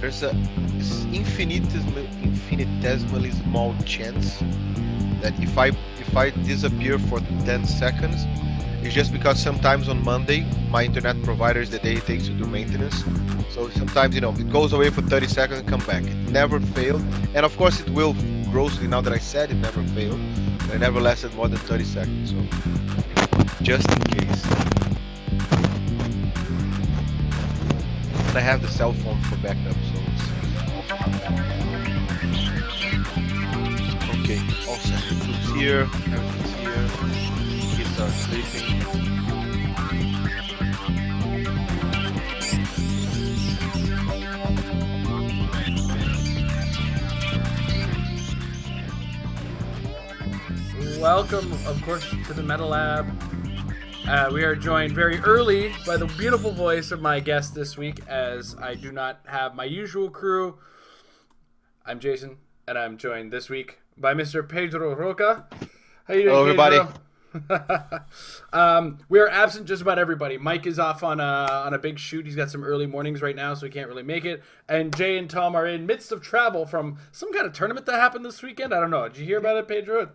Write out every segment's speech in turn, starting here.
there's a infinitesimally small chance that if I disappear for 10 seconds, it's just because sometimes on Monday my internet provider is the day it takes to do maintenance. So sometimes it goes away for 30 seconds and come back. It never failed, and of course it will grossly now that I said it never failed. But it never lasted more than 30 seconds. So just in case. And I have the cell phone for backup, so okay. All set. Food's here. Everything's here. Kids are sleeping. Welcome, of course, to the Metal Lab. We are joined very early by the beautiful voice of my guest this week, as I do not have my usual crew. I'm Jason, and I'm joined this week by Mr. Pedro Roca. How you doing, Hello, everybody. We are absent just about everybody. Mike is off on a big shoot. He's got some early mornings right now, so he can't really make it. And Jay and Tom are in midst of travel from some kind of tournament that happened this weekend. I don't know. Did you hear about it, Pedro?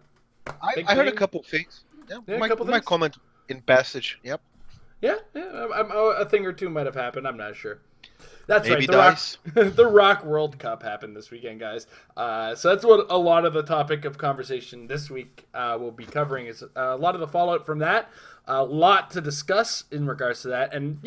I heard a couple of things. Yeah, my comment in passage. Yep. Yeah, a thing or two might have happened. I'm not sure. That's Maybe right. The Rock World Cup happened this weekend, guys. So that's what a lot of the topic of conversation this week will be covering. Is a lot of the fallout from that. A lot to discuss in regards to that, and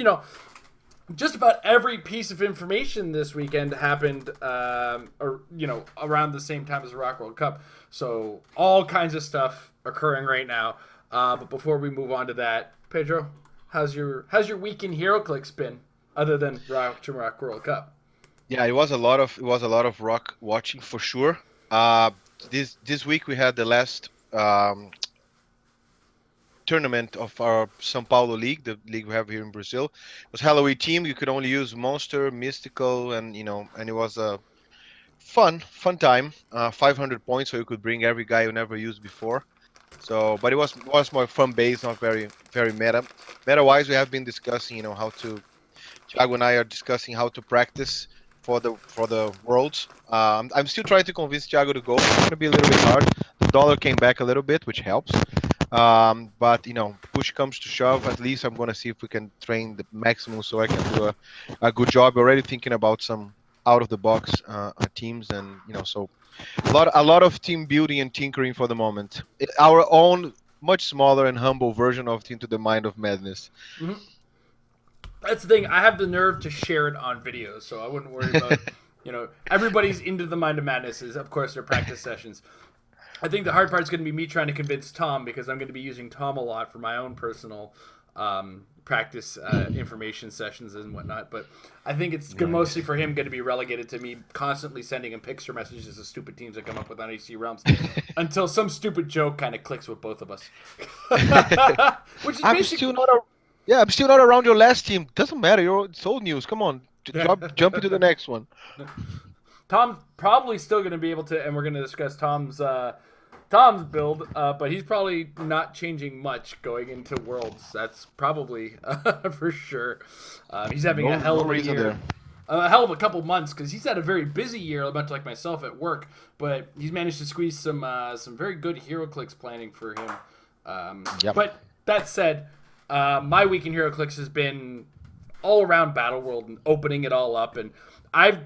just about every piece of information this weekend happened, around the same time as the Rock World Cup. So all kinds of stuff occurring right now. But before we move on to that, Pedro, how's your week in HeroClix been, other than Rock World Cup? Yeah, it was a lot of rock watching for sure. This week we had the last tournament of our São Paulo league, the league we have here in Brazil. It was Halloween team. You could only use Monster, Mystical, and it was a fun time. 500 points, so you could bring every guy you never used before. So, but it was more fun based, not very meta. Meta wise, we have been discussing, how to. Thiago and I are discussing how to practice for the worlds. I'm still trying to convince Thiago to go. It's gonna be a little bit hard. The dollar came back a little bit, which helps. But push comes to shove. At least I'm gonna see if we can train the maximum so I can do a good job. Already thinking about some out of the box teams, and so a lot of team building and tinkering for the moment. Our own much smaller and humble version of Into the Mind of Madness. Mm-hmm. That's the thing. I have the nerve to share it on videos, so I wouldn't worry about everybody's Into the Mind of Madness is, of course, their practice sessions. I think the hard part is going to be me trying to convince Tom, because I'm going to be using Tom a lot for my own personal practice information sessions and whatnot. But I think it's mostly for him going to be relegated to me constantly sending him picture messages of stupid teams that come up with on AC Realms until some stupid joke kind of clicks with both of us. Which is I'm still not around your last team. Doesn't matter. It's old news. Come on, jump into the next one. Tom's probably still going to be able to, and we're going to discuss Tom's build, but he's probably not changing much going into Worlds. That's probably for sure. He's having a hell of a year. A hell of a couple months, because he's had a very busy year, much like myself at work, but he's managed to squeeze some very good HeroClix planning for him. But that said, my week in HeroClix has been all around Battle World and opening it all up, and I've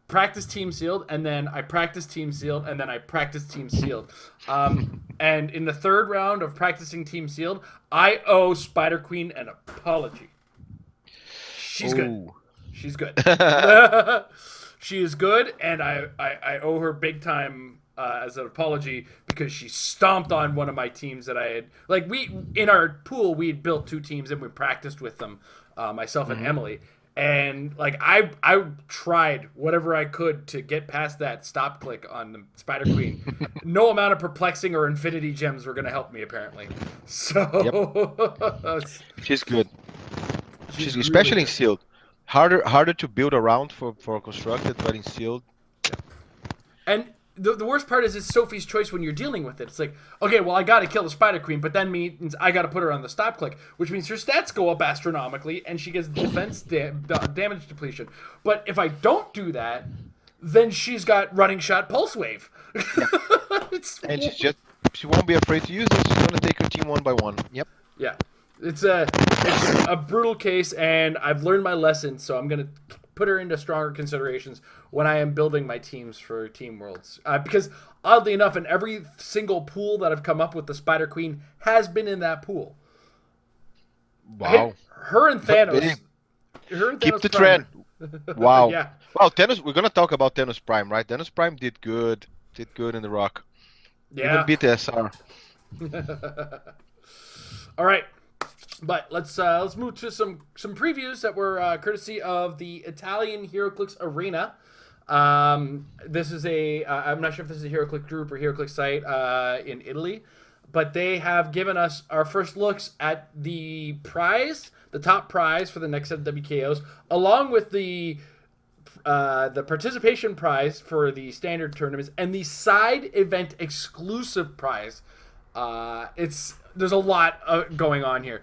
practiced Team Sealed, and then I practiced Team Sealed, and then I practiced Team Sealed. And in the third round of practicing Team Sealed, I owe Spider Queen an apology. She's good. She's good. She is good, and I owe her big time as an apology, because she stomped on one of my teams that I had. In our pool, we had built two teams, and we practiced with them, myself and Emily. And I tried whatever I could to get past that stop click on the Spider Queen. No amount of perplexing or infinity gems were going to help me, apparently. So She's good. She's really especially good. in sealed. Harder to build around for constructed, but in sealed. And the worst part is it's Sophie's choice when you're dealing with it. It's like, okay, well, I got to kill the Spider Queen, but then means I got to put her on the stop click, which means her stats go up astronomically and she gets defense damage depletion. But if I don't do that, then she's got running shot pulse wave. Yep. And she won't be afraid to use it. She's gonna take her team one by one. Yep. Yeah, it's a brutal case, and I've learned my lesson. So I'm gonna put her into stronger considerations when I am building my teams for Team Worlds. Because oddly enough, in every single pool that I've come up with, the Spider Queen has been in that pool. Wow. Her and Thanos. Her and Thanos Keep the Prime. trend. Wow. Yeah. Wow, Thanos. We're gonna talk about Thanos Prime, right? Thanos Prime did good. Did good in the Rock. Yeah. Even beat the SR. All right, but let's move to some previews that were courtesy of the Italian HeroClix Arena. This is I'm not sure if this is a HeroClix group or HeroClix site in Italy, but they have given us our first looks at the top prize for the next set of WKOs, along with the participation prize for the standard tournaments and the side event exclusive prize. There's a lot going on here.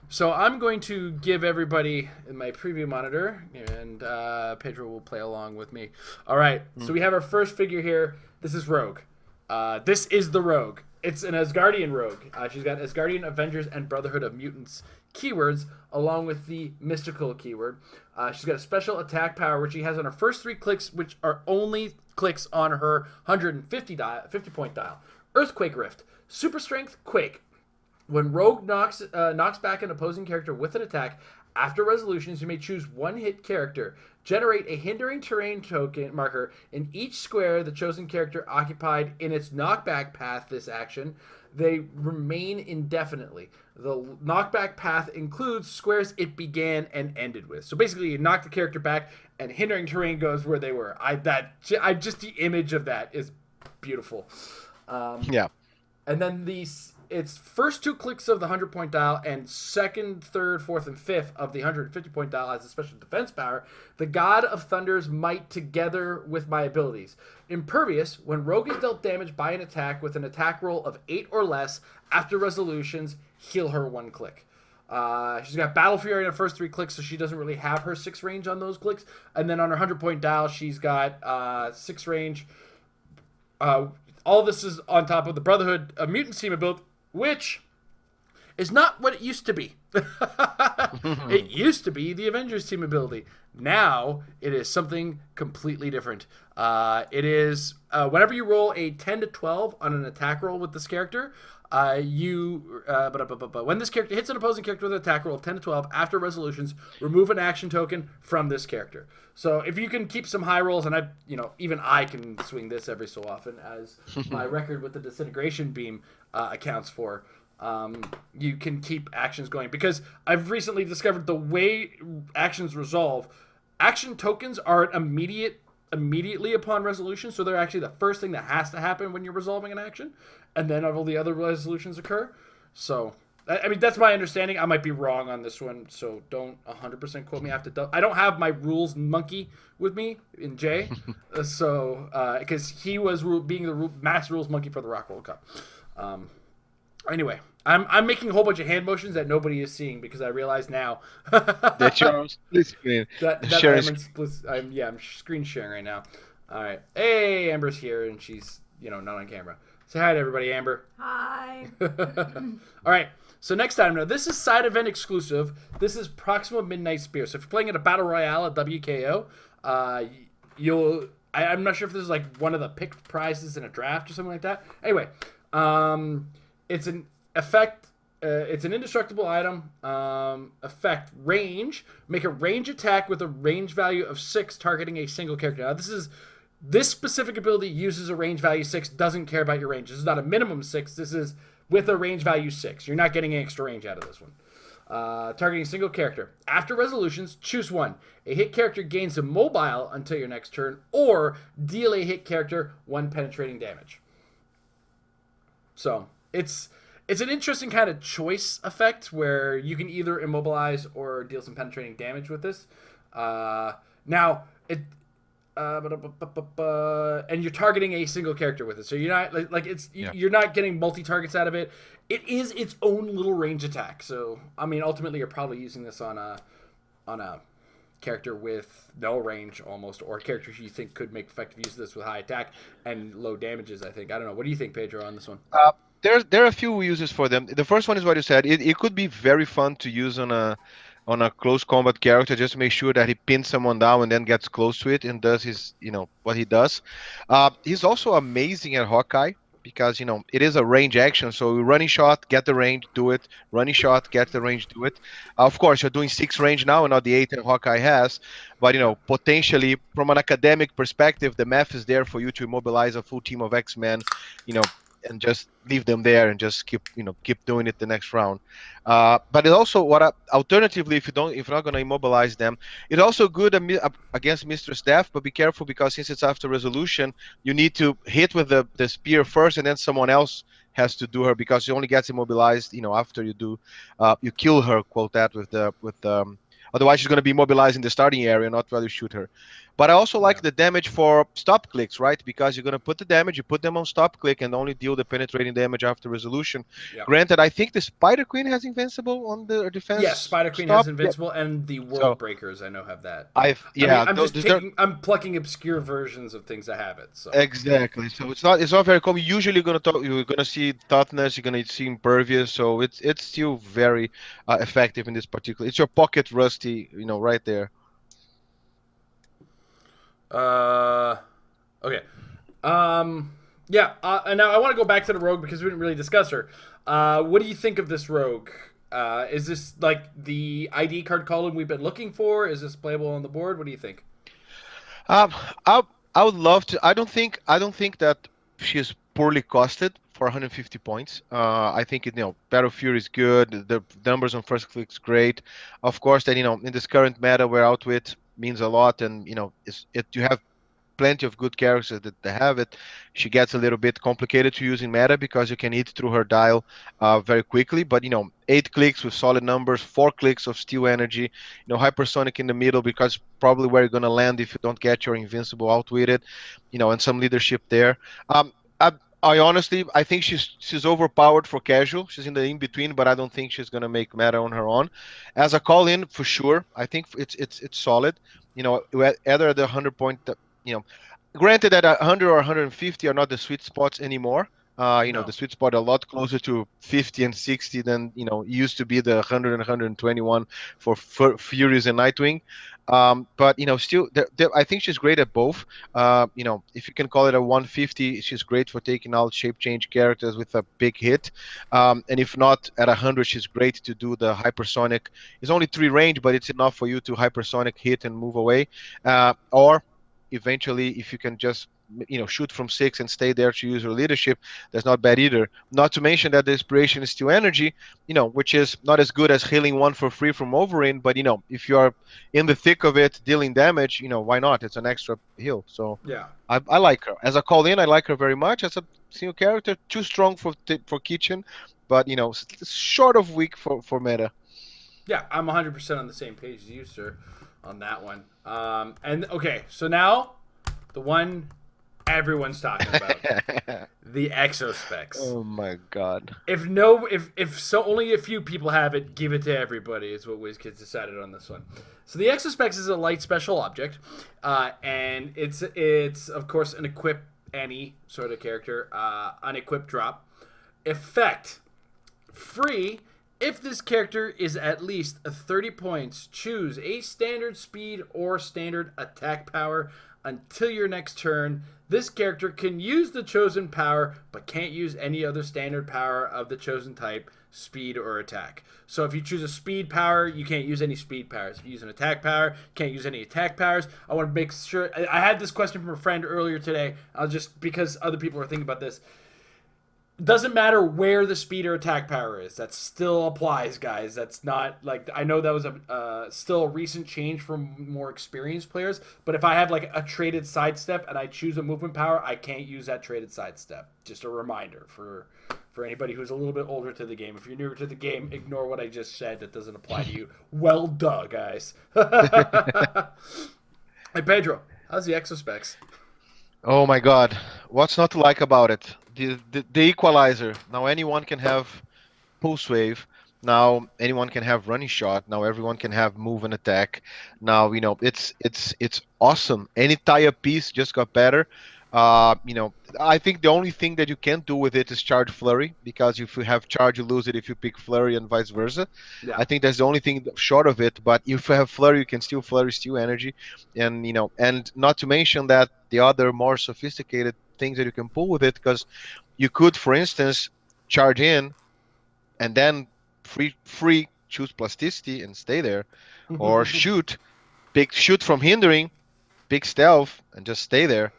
So I'm going to give everybody in my preview monitor, and Pedro will play along with me. All right, so we have our first figure here. This is Rogue. This is the Rogue. It's an Asgardian Rogue. She's got Asgardian, Avengers, and Brotherhood of Mutants keywords, along with the mystical keyword. She's got a special attack power, which she has on her first 3 clicks, which are only clicks on her 50-point dial. Earthquake Rift. Super Strength Quake. When Rogue knocks back an opposing character with an attack, after resolutions, you may choose one hit character. Generate a hindering terrain token marker in each square the chosen character occupied in its knockback path this action. They remain indefinitely. The knockback path includes squares it began and ended with. So basically, you knock the character back, and hindering terrain goes where they were. Just the image of that is beautiful. Yeah. And then its first 2 clicks of the 100-point dial and second, third, fourth, and fifth of the 150-point dial has a special defense power. The God of Thunder's might together with my abilities. Impervious, when Rogue is dealt damage by an attack with an attack roll of 8 or less, after resolutions, heal her 1 click. She's got Battle Fury in her first 3 clicks, so she doesn't really have her 6 range on those clicks. And then on her 100-point dial, she's got 6 range. All this is on top of the Brotherhood of Mutants team ability, which is not what it used to be. It used to be the Avengers team ability. Now it is something completely different. It is whenever you roll a 10 to 12 on an attack roll with this character, when this character hits an opposing character with an attack roll of 10 to 12 after resolutions, remove an action token from this character. So if you can keep some high rolls, and even I can swing this every so often, as my record with the disintegration beam accounts for. You can keep actions going, because I've recently discovered the way actions resolve. Action tokens are immediately upon resolution, so they're actually the first thing that has to happen when you're resolving an action, and then all the other resolutions occur. So, I mean, that's my understanding. I might be wrong on this one, so don't 100% quote me. I don't have my rules monkey with me in Jay, because he was being the mass rules monkey for the Rock World Cup. Anyway, I'm making a whole bunch of hand motions that nobody is seeing, because I realize now That's your split screen. I'm screen sharing right now. All right, hey, Amber's here, and she's not on camera. Say hi to everybody, Amber. Hi. All right. So next time, now this is side event exclusive. This is Proxima Midnight Spear. So if you're playing at a battle royale at WKO, I'm not sure if this is like one of the picked prizes in a draft or something like that. Anyway, it's an effect. It's an indestructible item. Effect range. Make a range attack with a range value of 6, targeting a single character. Now this specific ability uses a range value 6. Doesn't care about your range. This is not a minimum 6. This is with a range value 6. You're not getting any extra range out of this one. Targeting a single character. After resolutions, choose one. A hit character gains immobile until your next turn, or deal a hit character 1 penetrating damage. So it's an interesting kind of choice effect where you can either immobilize or deal some penetrating damage with this. Now, And you're targeting a single character with it, so you're not like it's Yeah. you're not getting multi targets out of it. It is its own little range attack. So I mean, ultimately, you're probably using this on a character with no range almost, or characters you think could make effective use of this with high attack and low damages. I think. I don't know. What do you think, Pedro, on this one? There are a few uses for them. The first one is what you said. It could be very fun to use on a close combat character, just to make sure that he pins someone down and then gets close to it and does his, what he does. He's also amazing at Hawkeye because it is a range action. So running shot, get the range, do it. Running shot, get the range, do it. Of course, you're doing six range now and not the eight that Hawkeye has, but Yeah. potentially from an academic perspective, the math is there for you to immobilize a full team of X-Men. You know, and just leave them there and just keep doing it the next round. But it also alternatively, if you're not going to immobilize them, it's also good against Mistress Death. But be careful because since it's after resolution, you need to hit with the spear first, and then someone else has to do her because she only gets immobilized after you kill her, quote that, with otherwise she's going to be immobilized in the starting area, not while you shoot her. But I also like Yeah. the damage for stop clicks, right? Because you're going to put the damage, you put them on stop click, and only deal the penetrating damage after resolution. Yeah. Granted, I think the Spider Queen has invincible on the Yes, defense Spider Queen has stop. Yeah. Invincible, and the So World Breakers I know have that. I mean, yeah, I'm just they're I'm plucking obscure versions of things that have it. So exactly. So it's not very common. Usually, you're gonna see toughness, you're gonna see impervious. So it's still very effective in this particular. It's your pocket rusty, right there. Uh, okay. Yeah. And now I want to go back to the rogue because we didn't really discuss her. What do you think of this rogue? Is this like the ID card column we've been looking for? Is this playable on the board? What do you think? Um, I I would love to. I don't think that she's poorly costed for 150 points. I think Battle Fury is good. The numbers on first click's great. Of course, that in this current meta where outwit means a lot, and you have plenty of good characters that have it. She gets a little bit complicated to use in meta because you can hit through her dial very quickly. But 8 clicks with solid numbers, 4 clicks of steel energy, hypersonic in the middle because probably where you're gonna land if you don't get your invincible outwitted, and some leadership there. Um, I, I honestly, I think she's overpowered for casual. She's in the in between, but I don't think she's gonna make meta on her own. As a call in for sure, I think it's solid. Either the 100 point, you know, granted that 100 or 150 are not the sweet spots anymore. The No. sweet spot a lot closer to 50 and 60 than used to be the 100 and 121 for Furies and Nightwing. But still, I think she's great at both. If you can call it a 150, she's great for taking out shape change characters with a big hit. And if not at 100, she's great to do the hypersonic. It's only 3 range, but it's enough for you to hypersonic hit and move away. Or eventually, if you can just shoot from 6 and stay there to use your leadership, that's not bad either. Not to mention that the inspiration is still energy, which is not as good as healing one for free from Wolverine. But if you are in the thick of it, dealing damage, why not? It's an extra heal. So Yeah. I like her as a call in. I like her very much as a single character. Too strong for kitchen, but short of weak for meta. Yeah, I'm 100% on the same page as you, sir, on that one. And okay, so now the one everyone's talking about, the exospecs. Oh my god. If so only a few people have it, give it to everybody is what WizKids decided on this one. So the exospecs is a light special object, and it's of course an equip any sort of character, unequipped drop effect. Free. If this character is at least 30 points, choose a standard speed or standard attack power until your next turn. This character can use the chosen power, but can't use any other standard power of the chosen type, speed or attack. So if you choose a speed power, you can't use any speed powers. If you use an attack power, you can't use any attack powers. I want to make sure. I had this question from a friend earlier today. I'll just because other people are thinking about this. Doesn't matter where the speed or attack power is. That still applies, guys. That's not like I know that was a still a recent change from more experienced players. But if I have like a traded sidestep and I choose a movement power, I can't use that traded sidestep. Just a reminder for anybody who's a little bit older to the game. If you're newer to the game, ignore what I just said. That doesn't apply to you. Well, duh, guys. Hey, Pedro. How's the exospecs? Oh my God, what's not to like about it? The equalizer. Now anyone can have pulse wave. Now anyone can have running shot. Now everyone can have move and attack. Now it's awesome. Any tie-up piece just got better. I think the only thing that you can't do with it is charge flurry because if you have charge, you lose it if you pick flurry and vice versa. Yeah. I think that's the only thing short of it. But if you have flurry, you can still flurry, steal energy, and not to mention that the other more sophisticated things that you can pull with it because you could, for instance, charge in and then free choose plasticity and stay there, or shoot from hindering, big stealth, and just stay there.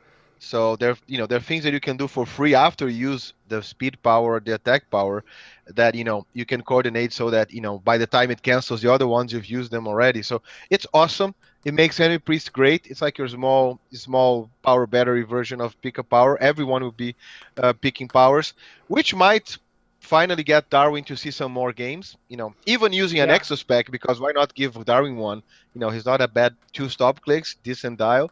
So there are things that you can do for free after you use the speed power or the attack power that you can coordinate so that by the time it cancels the other ones you've used them already. So it's awesome. It makes enemy priest great. It's like your small power battery version of pick a power. Everyone will be picking powers, which might finally get Darwin to see some more games. Even using an Yeah. exospec, because why not give Darwin one? He's not a bad two stop clicks, decent dial.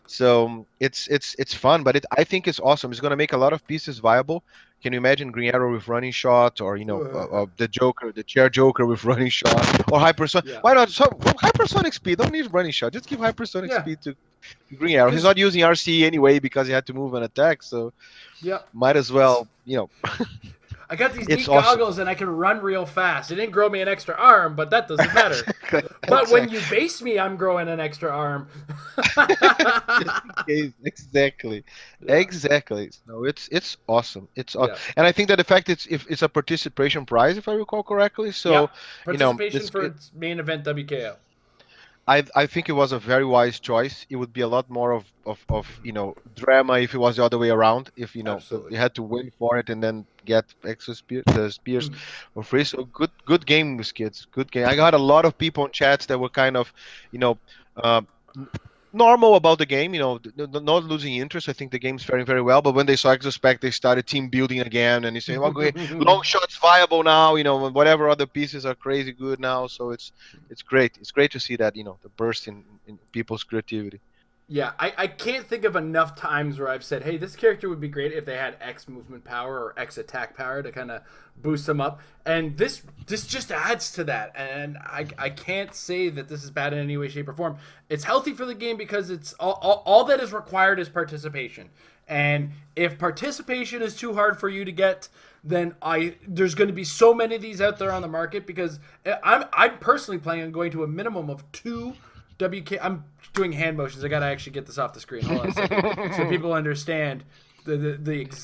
So it's fun, but I think it's awesome. It's going to make a lot of pieces viable. Can you imagine Green Arrow with running shot, or the Joker, the chair Joker with running shot, or hypersonic? Yeah. Why not? So hypersonic speed. Don't need running shot. Just give hypersonic Yeah. speed to Green Arrow. He's Because not using RCE anyway because he had to move and attack. So yeah, might as well. I got these It's neat awesome. goggles and I can run real fast. It didn't grow me an extra arm, but that doesn't matter. Exactly. But when Exactly. you base me, I'm growing an extra arm. Exactly. Yeah. Exactly. No, it's awesome. Yeah. And I think that the fact it's a participation prize, if I recall correctly. Yeah. So, Participation this for its main event WKO. I think it was a very wise choice. It would be a lot more of drama if it was the other way around. If Absolutely. you had to win for it and then get extra the spears for free. So good game, kids. Good game. I got a lot of people in chats that were kind of, you know, uh, normal about the game, not losing interest. I think the game's faring very well. But when they saw Exospec, they started team building again, and they say, "Okay, long shots viable now." Whatever other pieces are crazy good now. So it's great. It's great to see that the burst in people's creativity. Yeah, I can't think of enough times where I've said, hey, this character would be great if they had X movement power or X attack power to kind of boost them up. And this just adds to that. And I can't say that this is bad in any way, shape, or form. It's healthy for the game because it's all that is required is participation. And if participation is too hard for you to get, then there's going to be so many of these out there on the market because I'm personally planning on going to a minimum of two I'm doing hand motions. I gotta actually get this off the screen. Hold on a second, so people understand the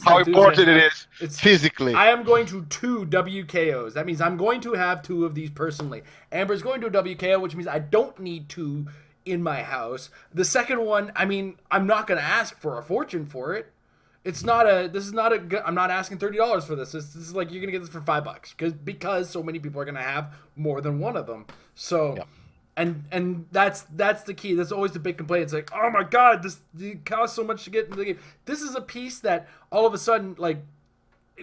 How enthusiasm. important it is It's physically. I am going to two WKOs. That means I'm going to have two of these personally. Amber's going to a WKO, which means I don't need two in my house. The second one, I mean, I'm not gonna ask for a fortune for it. It's not a. This is not a. I'm not asking $30 for this. This is like you're gonna get this for $5 because so many people are gonna have more than one of them. So Yeah. and that's the key. That's always the big complaint. It's like, oh my god, this it costs so much to get into the game. This is a piece that all of a sudden, like,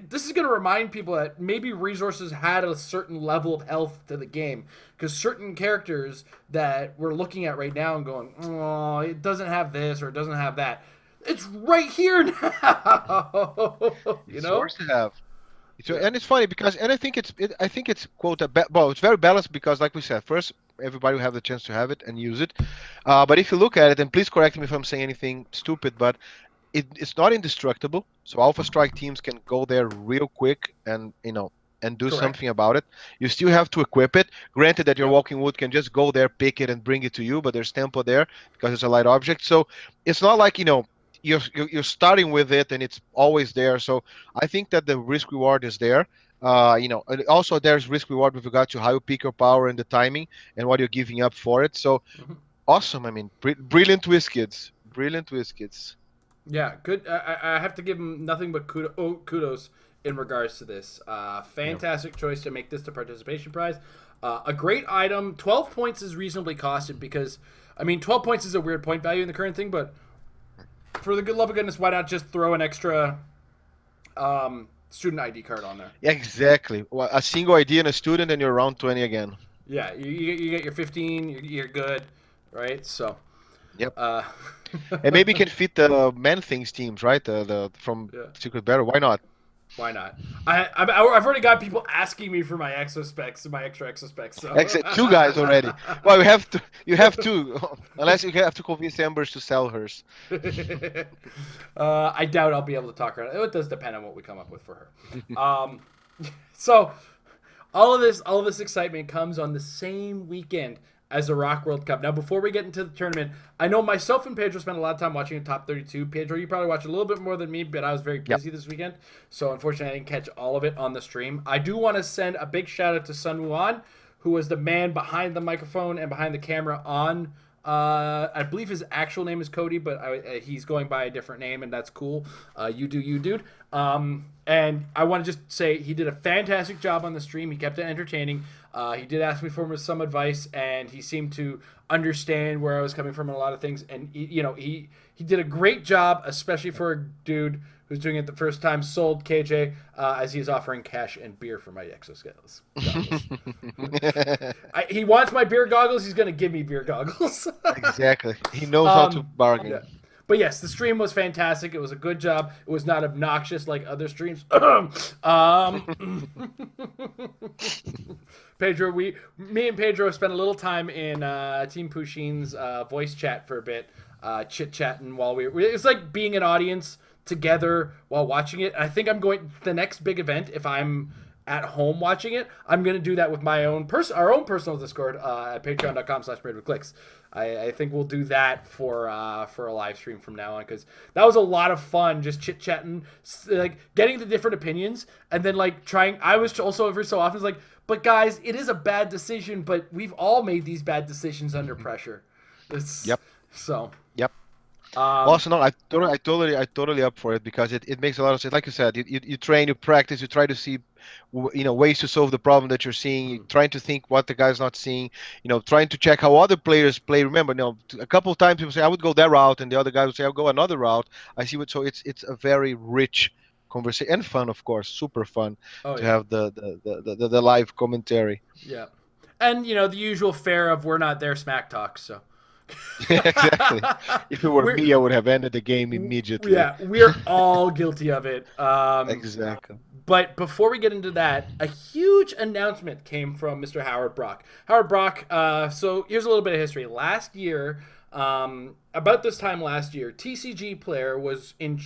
this is going to remind people that maybe resources had a certain level of health to the game because certain characters that we're looking at right now and going, oh, it doesn't have this or it doesn't have that. It's right here now. you It's know? yours to have. Yeah. And it's funny because, and I think it's quote well, it's very balanced because, like we said, first everybody will have the chance to have it and use it. But if you look at it, and please correct me if I'm saying anything stupid, but it's not indestructible. So Alpha Strike teams can go there real quick and do Correct. something about it. You still have to equip it. Granted that your Yep. Walking Wood can just go there, pick it, and bring it to you, but there's tempo there because it's a light object. So it's not like you're starting with it and it's always there. So I think that the risk reward is there. And also there's risk reward with regard to how you pick your power and the timing and what you're giving up for it. So Mhm. awesome. I mean, brilliant twist, kids. Brilliant twist, kids. Yeah, good. I have to give him nothing but kudos in regards to this. Yeah. Fantastic choice to make this the participation prize. A great item. 12 points is reasonably costed because, I mean, 12 points is a weird point value in the current thing, but for the good love of goodness, why not just throw an extra student ID card on there? Exactly. Well, a single idea and a student, and you're around 20 again. Yeah, you get your 15, you're good, right? So, Yep. Uh, And maybe you can fit the Man Things teams, right? The from yeah. Secret Battle. Why not? Why not? I've already got people asking me for my exospecs, my extra exospecs. So Except two guys already. Well, you have to. You have two, unless you have to convince Embers to sell hers. I doubt I'll be able to talk her. It does depend on what we come up with for her. So all of this excitement comes on the same weekend as the Rock World Cup. Now, before we get into the tournament, I know myself and Pedro spent a lot of time watching the top 32. Pedro, you probably watched a little bit more than me, but I was very Yep. busy this weekend, so unfortunately I didn't catch all of it on the stream. I do want to send a big shout out to Sun Wuan, who was the man behind the microphone and behind the camera on. I believe his actual name is Cody, but he's going by a different name, and that's cool. You do you, dude. And I want to just say he did a fantastic job on the stream. He kept it entertaining. He did ask me for some advice, and he seemed to understand where I was coming from in a lot of things. And he did a great job, especially for a dude who's doing it the first time. Sold KJ as he's offering cash and beer for my exoskeletons. He wants my beer goggles. He's going to give me beer goggles. Exactly. He knows how to Yeah. bargain. But yes, the stream was fantastic. It was a good job. It was not obnoxious like other streams. Pedro, me and Pedro spent a little time in Team Pushin's voice chat for a bit, chit chatting while it's like being an audience together while watching it. And I think I'm going the next big event if I'm at home watching it. I'm going to do that with our own personal Discord at patreon.com/PedroClicks. I think we'll do that for a live stream from now on, because that was a lot of fun, just chit chatting, like getting the different opinions, and then like trying. I was also every so often like, but guys, it is a bad decision, but we've all made these bad decisions under pressure. It's Yep. so. Yep. Um, Also, no, I totally up for it, because it makes a lot of sense. Like you said, you train, you practice, you try to see, ways to solve the problem that you're seeing. You're trying to think what the guy's not seeing. Trying to check how other players play. Remember, a couple of times people say I would go that route, and the other guy would say I'll go another route. I see what. So it's a very rich conversation, and fun, of course, super fun oh to yeah, have the live commentary. yeah, and the usual fare of we're not there smack talk. So. Exactly. If it were we're me, I would have ended the game immediately. yeah, we're all guilty of it. Exactly. But before we get into that, a huge announcement came from Mr. Howard Brock. Howard Brock. So here's a little bit of history. Last year, about this time last year, TCG Player was and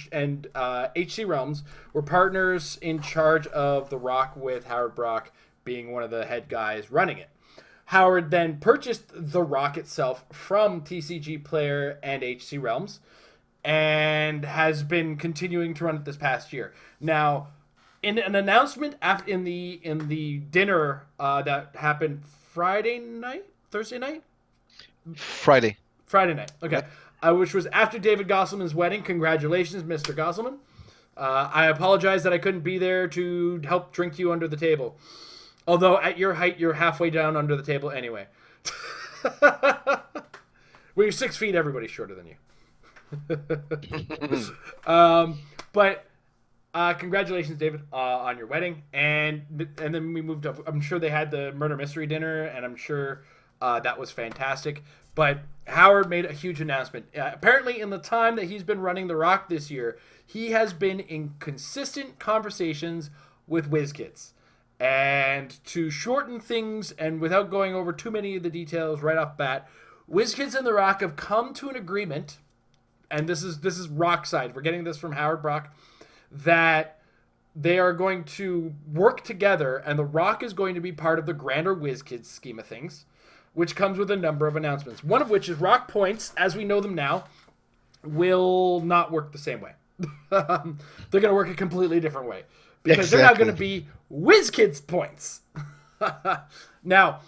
HC Realms were partners in charge of the Rock, with Howard Brock being one of the head guys running it. Howard then purchased the Rock itself from TCG Player and HC Realms, and has been continuing to run it this past year. Now, in an announcement in the dinner that happened Thursday night, Friday. Friday night. Okay, Yep. which was after David Gosselman's wedding. Congratulations, Mr. Gosselman. I apologize that I couldn't be there to help drink you under the table. Although at your height, you're halfway down under the table anyway. When you're 6 feet, everybody's shorter than you. But congratulations, David, on your wedding. And then we moved up. I'm sure they had the murder mystery dinner, and I'm sure that was fantastic. But Howard made a huge announcement. Apparently, in the time that he's been running The Rock this year, he has been in consistent conversations with WizKids. And to shorten things, and without going over too many of the details right off bat, WizKids and The Rock have come to an agreement, and this is Rock side. We're getting this from Howard Brock, that they are going to work together, and The Rock is going to be part of the grander WizKids scheme of things, which comes with a number of announcements. One of which is Rock Points, as we know them now, will not work the same way. They're going to work a completely different way, because they're now going to be WizKids points. Now,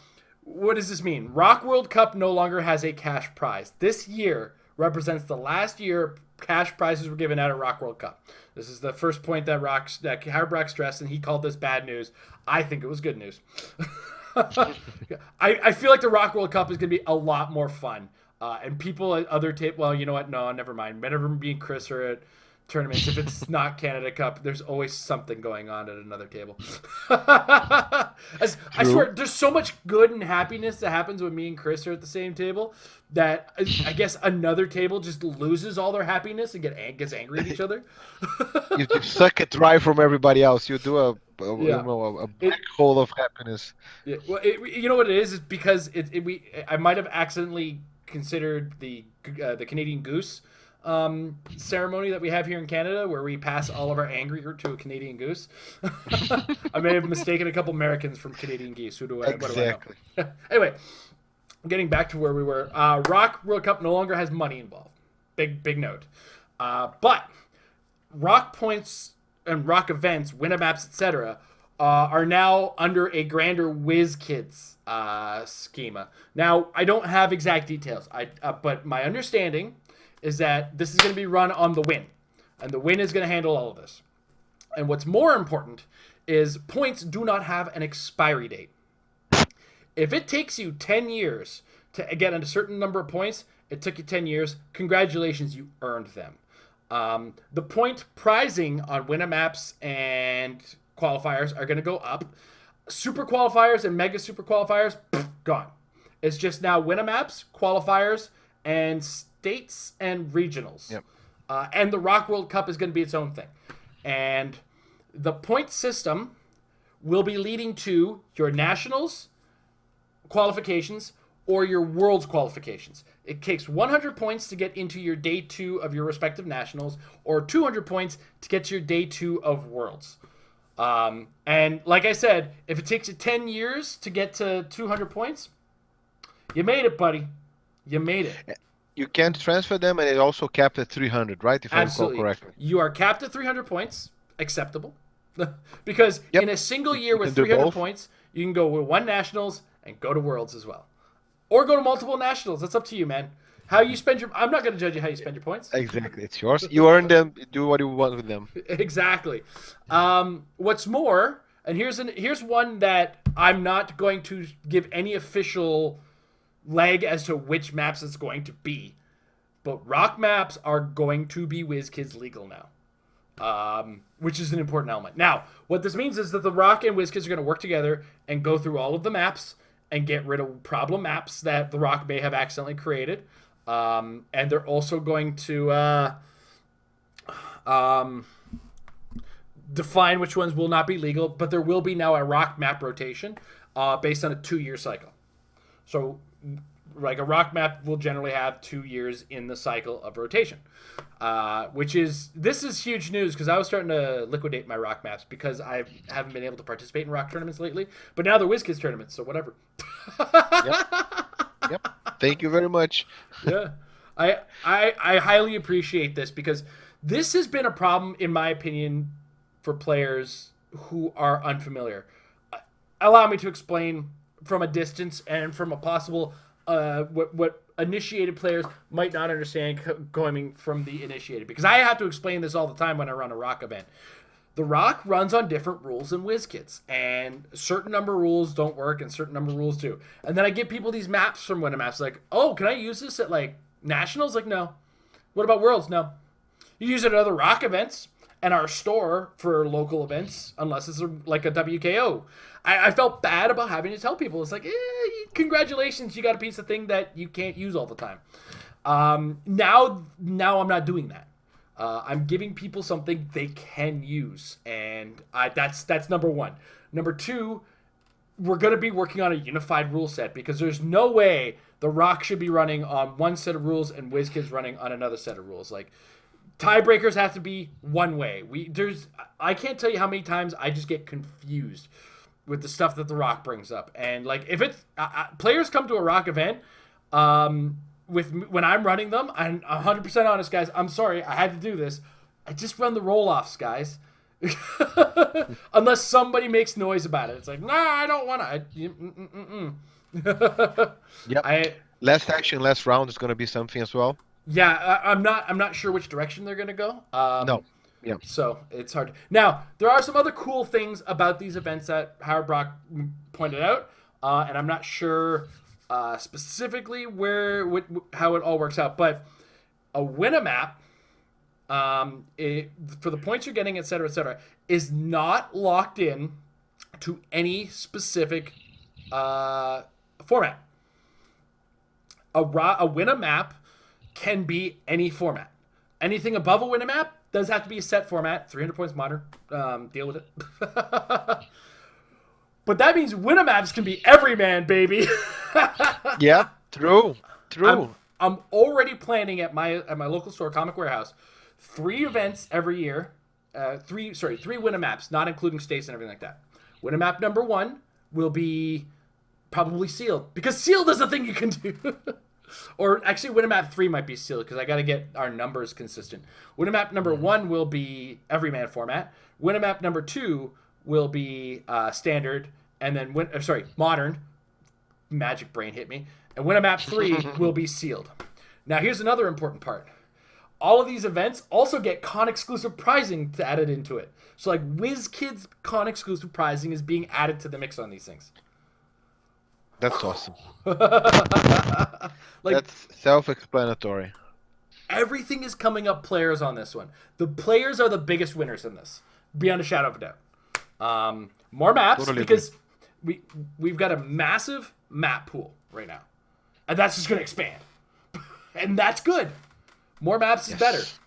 what does this mean? Rock World Cup no longer has a cash prize. This year represents the last year cash prizes were given out at Rock World Cup. This is the first point that Howard Brock stressed, and he called this bad news. I think it was good news. I feel like the Rock World Cup is going to be a lot more fun. And people at other well, you know what? No, never mind. Better me and Chris are at tournaments. If it's not Canada Cup, there's always something going on at another table. I True. swear, there's so much good and happiness that happens when me and Chris are at the same table that I guess another table just loses all their happiness and gets angry at each other. You suck it dry from everybody else. You do Yeah. a black It hole of happiness. Yeah, well, you know what it is? It's because I might have accidentally considered the Canadian Goose ceremony that we have here in Canada, where we pass all of our anger to a Canadian Goose. I may have mistaken a couple Americans from Canadian geese. What do I know? Exactly. Anyway, getting back to where we were, Rock World Cup no longer has money involved. Big note. But Rock points and Rock events, Winamaps, etc., are now under a grander WizKids schema. Now, I don't have exact details, but my understanding is that this is going to be run on the Win, and the Win is going to handle all of this. And what's more important is points do not have an expiry date. If it takes you 10 years to get a certain number of points, it took you 10 years. Congratulations, you earned them. The point prizing on Winamaps and qualifiers are going to go up. Super qualifiers and mega super qualifiers, gone. It's just now Winamaps, qualifiers, and states and regionals. Yep. And the Rock World Cup is going to be its own thing. And the point system will be leading to your nationals qualifications or your world's qualifications. It takes 100 points to get into your day 2 of your respective nationals, or 200 points to get to your day 2 of worlds. And like I said, if it takes you 10 years to get to 200 points, you made it, buddy. You made it. You can't transfer them, and it also capped at 300, right? If I recall Absolutely. correctly. You are capped at 300 points. Acceptable. Because Yep. in a single year You with can do 300 both. points, you can go with one nationals and go to worlds as well. Or go to multiple nationals. That's up to you, man. How you spend your... I'm not going to judge you how you spend your points. Exactly. It's yours. You earn them. Do what you want with them. Exactly. What's more, and here's one that I'm not going to give any official leg as to which maps it's going to be, but Rock maps are going to be WizKids legal now, which is an important element. Now, what this means is that the Rock and WizKids are going to work together and go through all of the maps and get rid of problem maps that the Rock may have accidentally created. And they're also going to define which ones will not be legal, but there will be now a Rock map rotation based on a 2-year cycle. So, like, a Rock map will generally have 2 years in the cycle of rotation, this is huge news because I was starting to liquidate my Rock maps because I haven't been able to participate in Rock tournaments lately. But now they're WizKids tournaments, so whatever. Yep. Yep. Thank you very much. Yeah, I highly appreciate this because this has been a problem, in my opinion, for players who are unfamiliar. Allow me to explain from a distance and from a possible what initiated players might not understand coming from the initiated, because I have to explain this all the time when I run a Rock event. The Rock runs on different rules than WizKids, and certain number of rules don't work, and certain number of rules do. And then I give people these maps from Winamaps, like, oh, can I use this at, like, nationals? Like, no. What about worlds? No. You use it at other Rock events and our store for local events, unless it's like a WKO. I felt bad about having to tell people. It's like, congratulations, you got a piece of thing that you can't use all the time. Now I'm not doing that. I'm giving people something they can use, and that's number one. Number two, we're going to be working on a unified rule set because there's no way the Rock should be running on one set of rules and WizKids running on another set of rules. Like, tiebreakers have to be one way. I can't tell you how many times I just get confused with the stuff that the Rock brings up, and like if it's players come to a Rock event. When I'm running them, I'm 100% honest, guys. I'm sorry, I had to do this. I just run the roll-offs, guys. Unless somebody makes noise about it. It's like, nah, I don't want to. Yep. Last action, last round is going to be something as well. Yeah, I'm not sure which direction they're going to go. No. Yeah. So it's hard. Now, there are some other cool things about these events that Howard Brock pointed out, and I'm not sure specifically how it all works out, but a Winamap For the points you're getting, et cetera, is not locked in to any specific uh, format. A win a map can be any format. Anything above a win a map does have to be a set format. 300 points modern. Deal with it. But that means win a maps can be every man, baby. Yeah, true, I'm true. I'm already planning at my local store, Comic Warehouse, 3 events every year. Three win a maps, not including states and everything like that. Win a map number one will be probably sealed because sealed is a thing you can do. Or actually, Winamap 3 might be sealed because I got to get our numbers consistent. Winamap number Mhm. 1 will be everyman format. Winamap number 2 will be standard, and then modern. Magic brain hit me. And Winamap 3 will be sealed. Now, here's another important part. All of these events also get con exclusive prizing added into it. So, like WizKids con exclusive prizing is being added to the mix on these things. That's awesome. Like That's self-explanatory. everything is coming up players on this one. The players are the biggest winners in this, beyond a shadow of a doubt. More maps Totally agree. because we've got a massive map pool right now, and that's just going to expand, and that's good. More maps is better. Yes.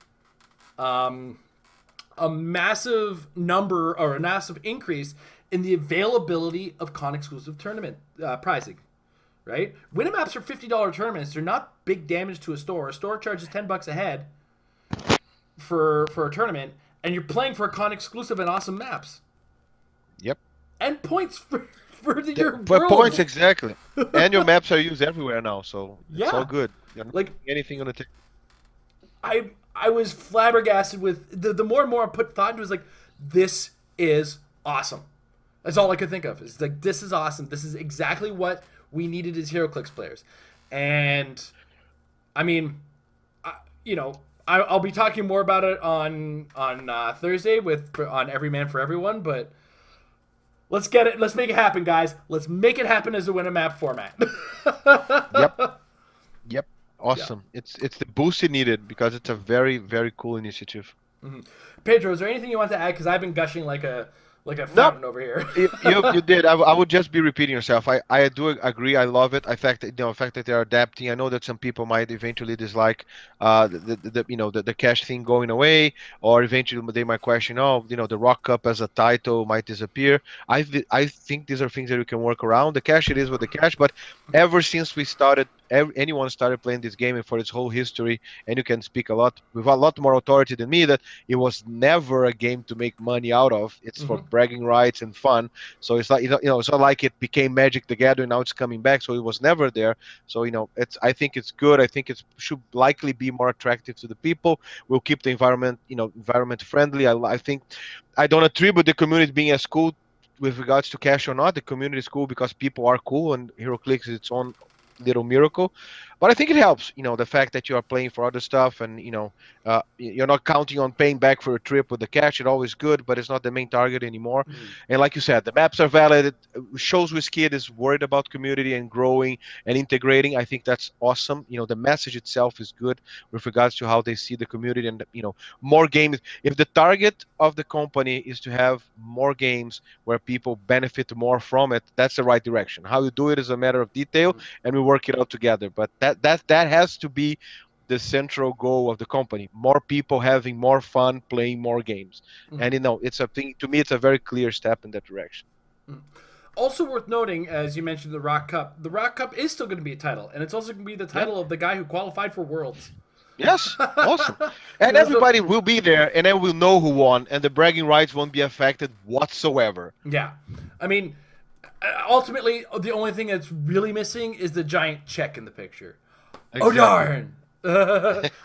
A massive number or a massive increase in the availability of con exclusive tournament pricing. Right? Winamaps are $50 tournaments. They're not big damage to a store. A store charges $10 a head for a tournament, and you're playing for a con exclusive and awesome maps Yep. and points for your For points, world. exactly. And your maps are used everywhere now, so it's all Yeah, good. You're not like leaving anything on the table. I was flabbergasted with the more and more I put thought into it, was like, this is awesome. That's all I could think of. It's like, this is awesome. This is exactly what we needed as HeroClix players. And I mean, I'll be talking more about it on Thursday on Every Man for Everyone. But let's get it. Let's make it happen, guys. Let's make it happen as a win a map format. Yep. Yep. Yeah. Awesome. It's the boost it needed because it's a very, very cool initiative. Pedro, is there anything you want to add? Because I've been gushing like a No, fountain over here. you did. I would just be repeating yourself. I do agree. I love it. The fact that they're adapting. I know that some people might eventually dislike the cash thing going away, or eventually they might question, oh, the Rock Cup as a title might disappear. I think these are things that we can work around. The cash, it is with the cash, but ever since we started, anyone started playing this game and for its whole history, and you can speak a lot with a lot more authority than me that it was never a game to make money out of. It's for Hmm. bragging rights and fun. So it's like it's not like it became Magic the Gathering. Now it's coming back. So it was never there. So it's. I think it's good. I think it should likely be more attractive to the people. We'll keep the environment friendly. I think I don't attribute the community being as cool with regards to cash or not. The community is cool because people are cool, and HeroClix is its own little miracle. But I think it helps, the fact that you are playing for other stuff, and you're not counting on paying back for a trip with the cash. It's always good, but it's not the main target anymore. And like you said, the maps are valid. It shows WizKid is worried about community and growing and integrating. I think that's awesome. The message itself is good with regards to how they see the community, and more games. If the target of the company is to have more games where people benefit more from it, that's the right direction. How you do it is a matter of detail, and we work it out together. But that has to be the central goal of the company: more people having more fun playing more games. And Hmm. it's a thing. To me, it's a very clear step in that direction. Also worth noting, as you mentioned, the Rock Cup. The Rock Cup is still going to be a title, and it's also going to be the Yeah. title of the guy who qualified for Worlds. Yes. Awesome. And Because the everybody will be there, and then we'll know who won, and the bragging rights won't be affected whatsoever. Yeah, I mean, ultimately, the only thing that's really missing is the giant check in the picture. Oh Exactly. darn!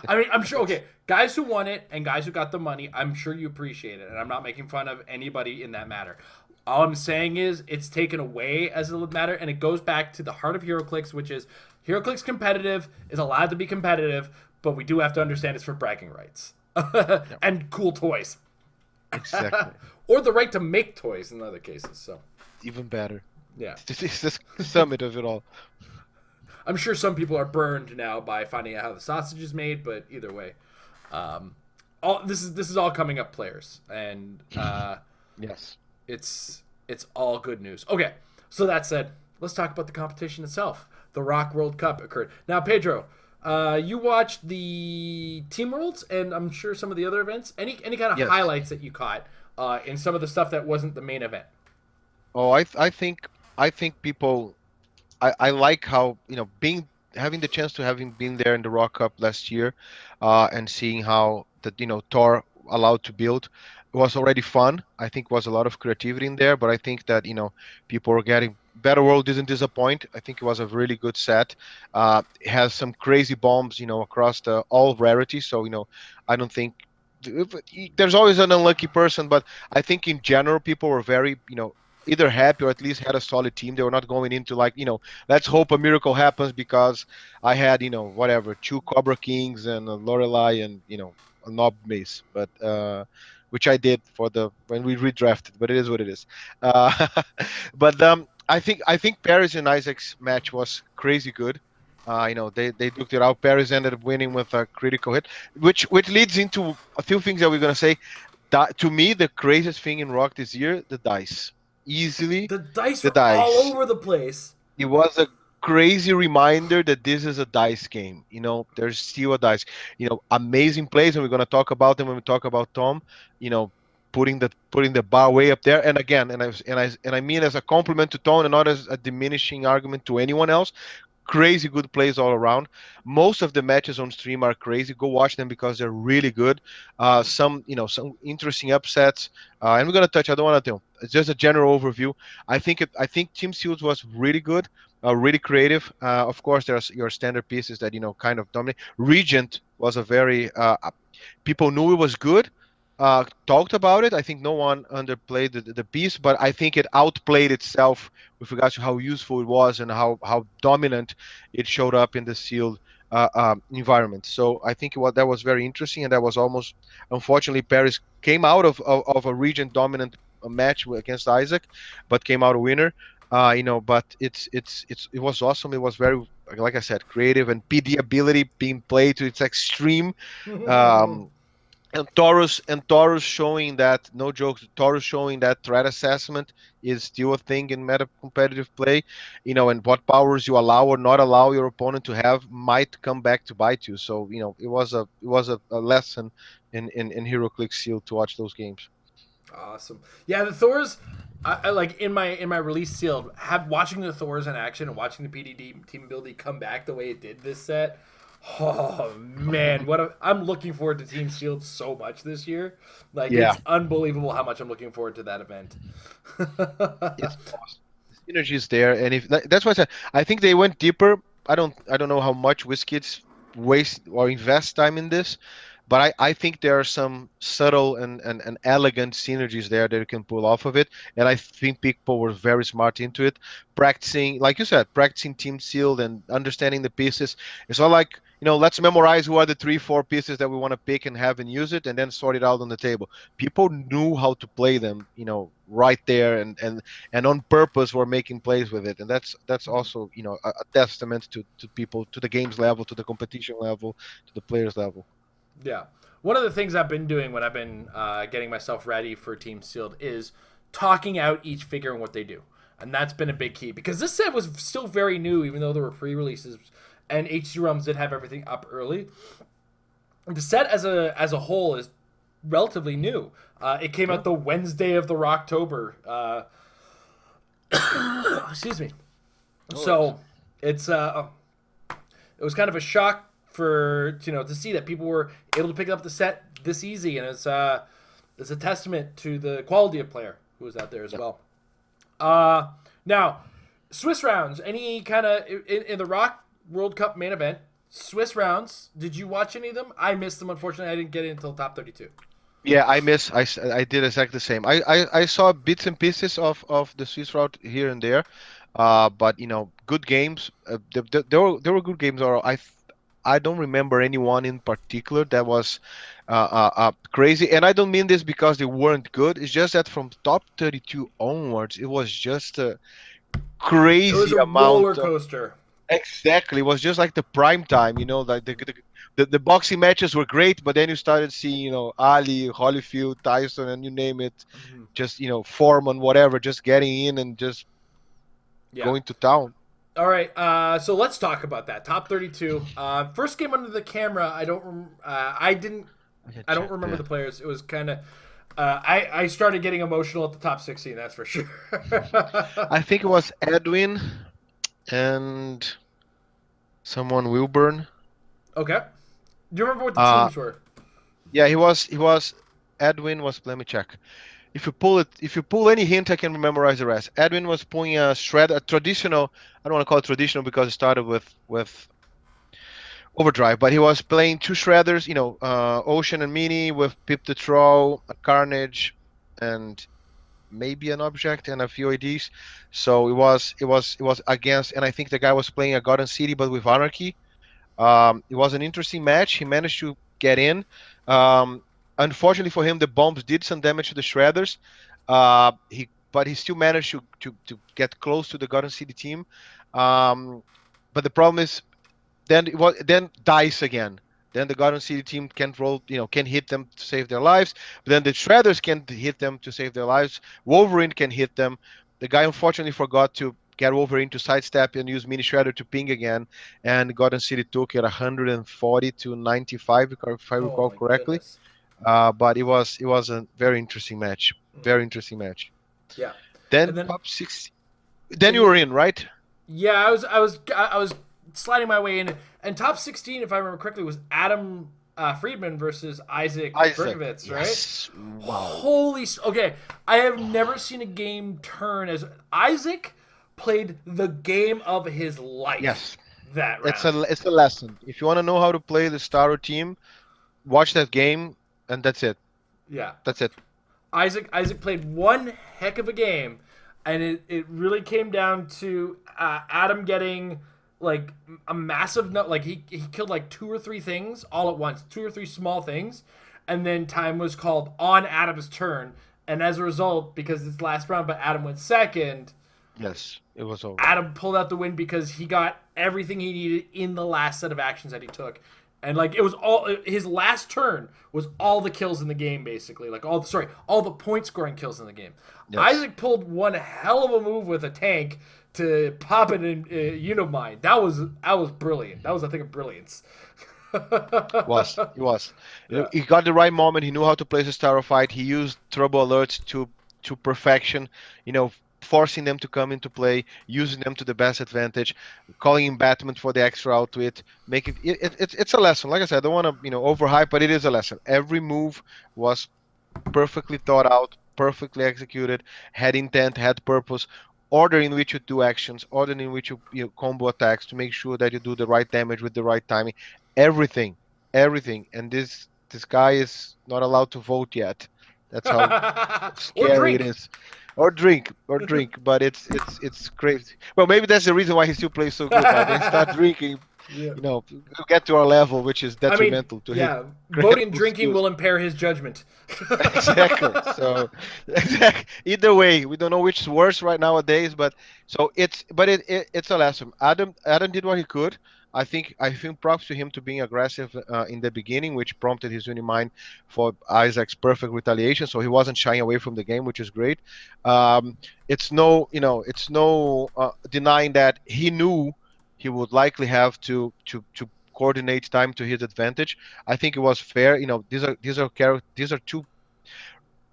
I mean, I'm sure. Okay, guys who won it and guys who got the money, I'm sure you appreciate it, and I'm not making fun of anybody in that matter. All I'm saying is it's taken away as a matter, and it goes back to the heart of HeroClix, which is HeroClix competitive is allowed to be competitive, but we do have to understand it's for bragging rights Yeah. and cool toys, Exactly. or the right to make toys in other cases. So Even better. yeah. This is the summit of it all. I'm sure some people are burned now by finding out how the sausage is made, but either way. Um, all this is all coming up players, and Yes. it's all good news. Okay, so that said, let's talk about the competition itself. The Rock World Cup occurred. Now, Pedro, you watched the Team Worlds, and I'm sure some of the other events. Any kind of Yes. highlights that you caught in some of the stuff that wasn't the main event? Oh, I think people I like how being having the chance to having been there in the Rock Cup last year, and seeing how that Thor allowed to build was already fun. I think was a lot of creativity in there, but I think that people were getting Better World didn't disappoint. I think it was a really good set. It has some crazy bombs across the all rarities. So I don't think there's always an unlucky person, but I think in general people were very either happy or at least had a solid team. They were not going into like, let's hope a miracle happens because I had, whatever, two Cobra Kings and a Lorelei and, a Knob Mace, but which I did for the when we redrafted, but it is what it is. Uh, but I think Paris and Isaac's match was crazy good. They duked it out. Paris ended up winning with a critical hit, which leads into a few things that we're gonna say. To me, the craziest thing in Rock this year, the dice. Easily, The dice the were all dice. over the place. It was a crazy reminder that this is a dice game. There's still a dice. Amazing plays, and we're gonna talk about them when we talk about Tom. You know, putting the bar way up there. And again, and I mean as a compliment to Tom, and not as a diminishing argument to anyone else. Crazy good plays all around. Most of the matches on stream are crazy. Go watch them because they're really good. Some interesting upsets. And we're gonna touch. I don't want to do. It's just a general overview. I think Team Seals was really good, really creative. Of course, there's your standard pieces that kind of dominate. Regent was a very people knew it was good. Talked about it. I think no one underplayed the piece, but I think it outplayed itself with regards to how useful it was and how dominant it showed up in the sealed environment. So I think that was very interesting, and that was almost unfortunately Paris came out of a region dominant match against Isaac, but came out a winner. But it was awesome. It was very, like I said, creative, and PD ability being played to its extreme. Um, and Taurus showing that, no jokes, Taurus showing that threat assessment is still a thing in meta competitive play, and what powers you allow or not allow your opponent to have might come back to bite you. So it was a lesson in HeroClix Seal to watch those games. Awesome. Yeah, the Thors. I like in my release sealed. Have watching the Thors in action and watching the PDD team ability come back the way it did this set. Oh man, I'm looking forward to Team Shield so much this year. Like Yeah, it's unbelievable how much I'm looking forward to that event. it's awesome. The synergy is there, and if that's why I think they went deeper. I don't know how much WizKids waste or invest time in this, but I think there are some subtle and elegant synergies there that you can pull off of it. And I think people were very smart into it, practicing, like you said, practicing team sealed and understanding the pieces. It's not like, let's memorize who are the 3 4 pieces that we want to pick and have and use it and then sort it out on the table. People knew how to play them, right there, and on purpose were making plays with it. And that's also, a testament to people, to the games level, to the competition level, to the players level. Yeah. One of the things I've been doing when I've been getting myself ready for Team Sealed is talking out each figure and what they do. And that's been a big key because this set was still very new, even though there were pre releases and HC Realms did have everything up early. The set as a whole is relatively new. It came Yeah. out the Wednesday of the Rocktober. Excuse me. No worries. So it's it was kind of a shock for to see that people were able to pick up the set this easy, and it's a testament to the quality of player who was out there as Yeah. well. Now, Swiss rounds. Any kind of in the Rock World Cup main event, Swiss rounds. Did you watch any of them? I missed them. Unfortunately, I didn't get in until top 32. Yeah, I did exactly the same. I saw bits and pieces of the Swiss route here and there, but good games. There were good games. Or I don't remember anyone in particular that was crazy. And I don't mean this because they weren't good. It's just that from top 32 onwards, it was just a It was crazy a roller amount of coaster. Exactly. It was just like the prime time, like the boxing matches were great, but then you started seeing, Ali, Holyfield, Tyson, and you name it, Mhm. just, Foreman, whatever, just getting in and just Yeah. going to town. All right. So let's talk about that top 32. First game under the camera. I didn't. I can I don't check remember the that. players. It was kind of. I started getting emotional at the top 16. That's for sure. I think it was Edwin and someone Wilburn. Okay. Do you remember what the Uh, teams were? yeah, he was Edwin was. Let me check. If you pull any hint, I can memorize the rest. Edwin was pulling a traditional. I don't want to call it traditional because it started with Overdrive, but he was playing two shredders, Ocean and Mini with Pip the Troll, a Carnage, and maybe an object and a few IDs. So it was against, and I think the guy was playing a Garden City, but with Anarchy. It was an interesting match. He managed to get in. Um, Unfortunately for him, the bombs did some damage to the shredders. But he still managed to get close to the Garden City team. Um, but the problem is then dice again. Then the Garden City team can't roll, can hit them to save their lives. But then the Shredders can hit them to save their lives. Wolverine can hit them. The guy unfortunately forgot to get Wolverine to sidestep and use Mini Shredder to ping again, and Garden City took it 140 to 95, if I Oh recall my correctly. goodness. But it was a very interesting match. Mm, Very interesting match. yeah. Then And then top six. Then in you were the in, right? yeah, I was sliding my way in, and top 16, if I remember correctly, was Adam Friedman versus Isaac Isaac. Berkovitz, right? Yes. Wow. Okay, I have never seen a game turn as Isaac played the game of his life Yes. that It's round. a lesson. If you want to know how to play the Starter team, watch that game, and that's it. Yeah, That's it. Isaac played one heck of a game, and it really came down to Adam getting like a massive no, like he killed like two or three things all at once, two or three small things, and then time was called on Adam's turn, and as a result, because it's last round, but Adam went second, Yes, it was over. Adam pulled out the win because he got everything he needed in the last set of actions that he took. And like it was all his last turn was all the kills in the game basically. Like all the point scoring kills in the game. Yes. Isaac pulled one hell of a move with a tank to pop it in Unimind. That was brilliant. That was a thing of brilliance. Was he was. Yeah. He got the right moment. He knew how to place a Starter fight. He used turbo alerts to perfection. You know, forcing them to come into play, using them to the best advantage, calling in Batman for the extra outwit. It's a lesson. Like I said, I don't want to overhype, but it is a lesson. Every move was perfectly thought out, perfectly executed, had intent, had purpose, order in which you do actions, order in which you combo attacks to make sure that you do the right damage with the right timing. Everything, everything. And this guy is not allowed to vote yet. That's how Or scary it drink. is. Or drink, but it's crazy. Well, maybe that's the reason why he still plays so good. But when he start drinking, Yeah. he'll get to our level, which is I mean, detrimental to his yeah, voting and incredible drinking skills. will impair his judgment. Exactly. So, exactly. Either way, we don't know which is worse right nowadays, but it's a lesson. Adam did what he could. I think props to him to being aggressive in the beginning, which prompted his Unimind for Isaac's perfect retaliation. So he wasn't shying away from the game, which is great. Um, it's no denying that he knew he would likely have to coordinate time to his advantage. I think it was fair. These are two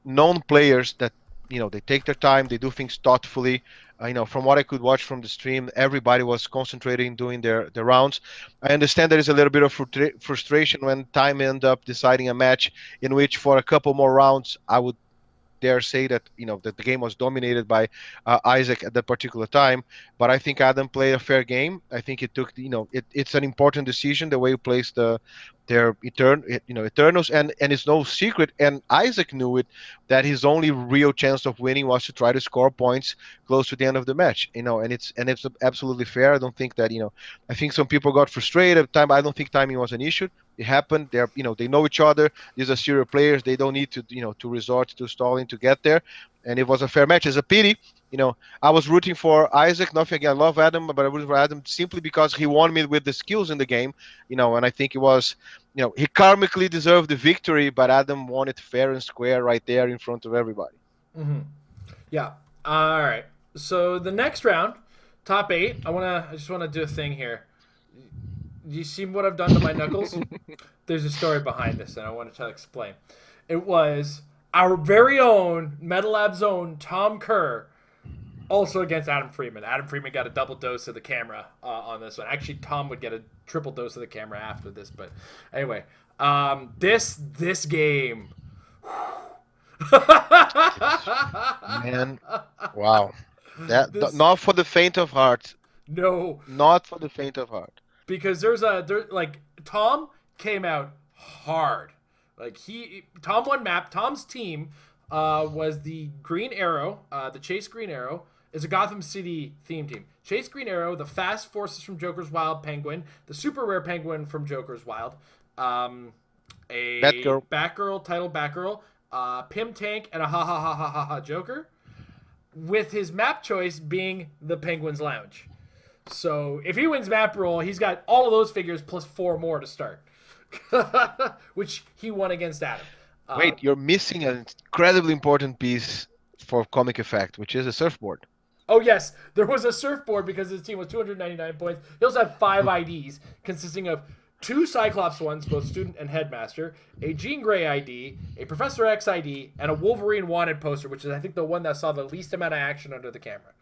known players that they take their time, they do things thoughtfully. From what I could watch from the stream, everybody was concentrating doing their rounds. I understand there is a little bit of frustration when time end up deciding a match in which for a couple more rounds I would dare say that that the game was dominated by Isaac at that particular time. But I think Adam played a fair game. I think it took it's an important decision the way he plays their Eternals, and it's no secret. And Isaac knew it that his only real chance of winning was to try to score points close to the end of the match. And it's absolutely fair. I don't think that I think some people got frustrated. Time I don't think timing was an issue. It happened. They know each other. These are serious players. They don't need to to resort to stalling to get there. And it was a fair match. It's a pity. I was rooting for Isaac. Nothing again. I love Adam, but I rooted for Adam simply because he won me with the skills in the game. And I think it was, he karmically deserved the victory, but Adam won it fair and square right there in front of everybody. Mm-hmm. Yeah. All right. So the next round, top 8. I just wanna do a thing here. You see what I've done to my knuckles? There's a story behind this, and I want to try to explain. It was our very own Metal Lab's own Tom Kerr, also against Adam Freeman. Adam Freeman got a double dose of the camera on this one. Actually, Tom would get a triple dose of the camera after this, but anyway, this game. Man, wow. This Not for the faint of heart. no, Not for the faint of heart. because like Tom came out hard. Like Tom won map. Tom's team was the Green Arrow, the Chase Green Arrow is a Gotham City theme team. Chase Green Arrow, the Fast Forces from Joker's Wild Penguin, the Super Rare Penguin from Joker's Wild, a Batgirl titled Batgirl, Pim Tank, and a ha ha ha ha ha ha Joker, with his map choice being the Penguin's Lounge. So if he wins map roll, he's got all of those figures plus 4 more to start, which he won against Adam. Wait, you're missing an incredibly important piece for comic effect, which is a surfboard. Oh, yes, there was a surfboard because his team was 299 points. He also had 5 IDs consisting of 2 Cyclops ones, both student and headmaster, a Jean Grey ID, a Professor X ID, and a Wolverine wanted poster, which is, I think, the one that saw the least amount of action under the camera.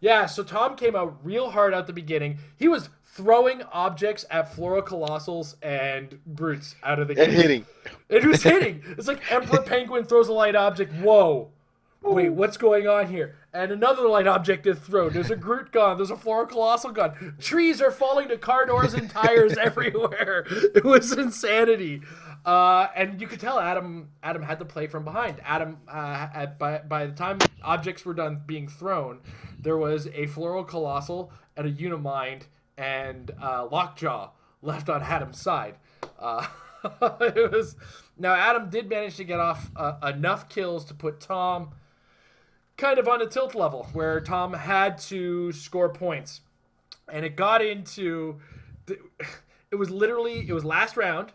Yeah, so Tom came out real hard at the beginning. He was throwing objects at Fluorocolossals and Brutes out of the game. And hitting. It was hitting. It's like Emperor Penguin throws a light object. Whoa. Wait, what's going on here? And another light object is thrown. There's a Groot gone. There's a Fluorocolossal gone. Trees are falling to car doors and tires everywhere. It was insanity. And you could tell Adam had to play from behind. Adam, by the time objects were done being thrown, there was a Fluorocolossal and a Unimind and Lockjaw left on Adam's side. It was now Adam did manage to get off enough kills to put Tom kind of on a tilt level where Tom had to score points, and it got into it was last round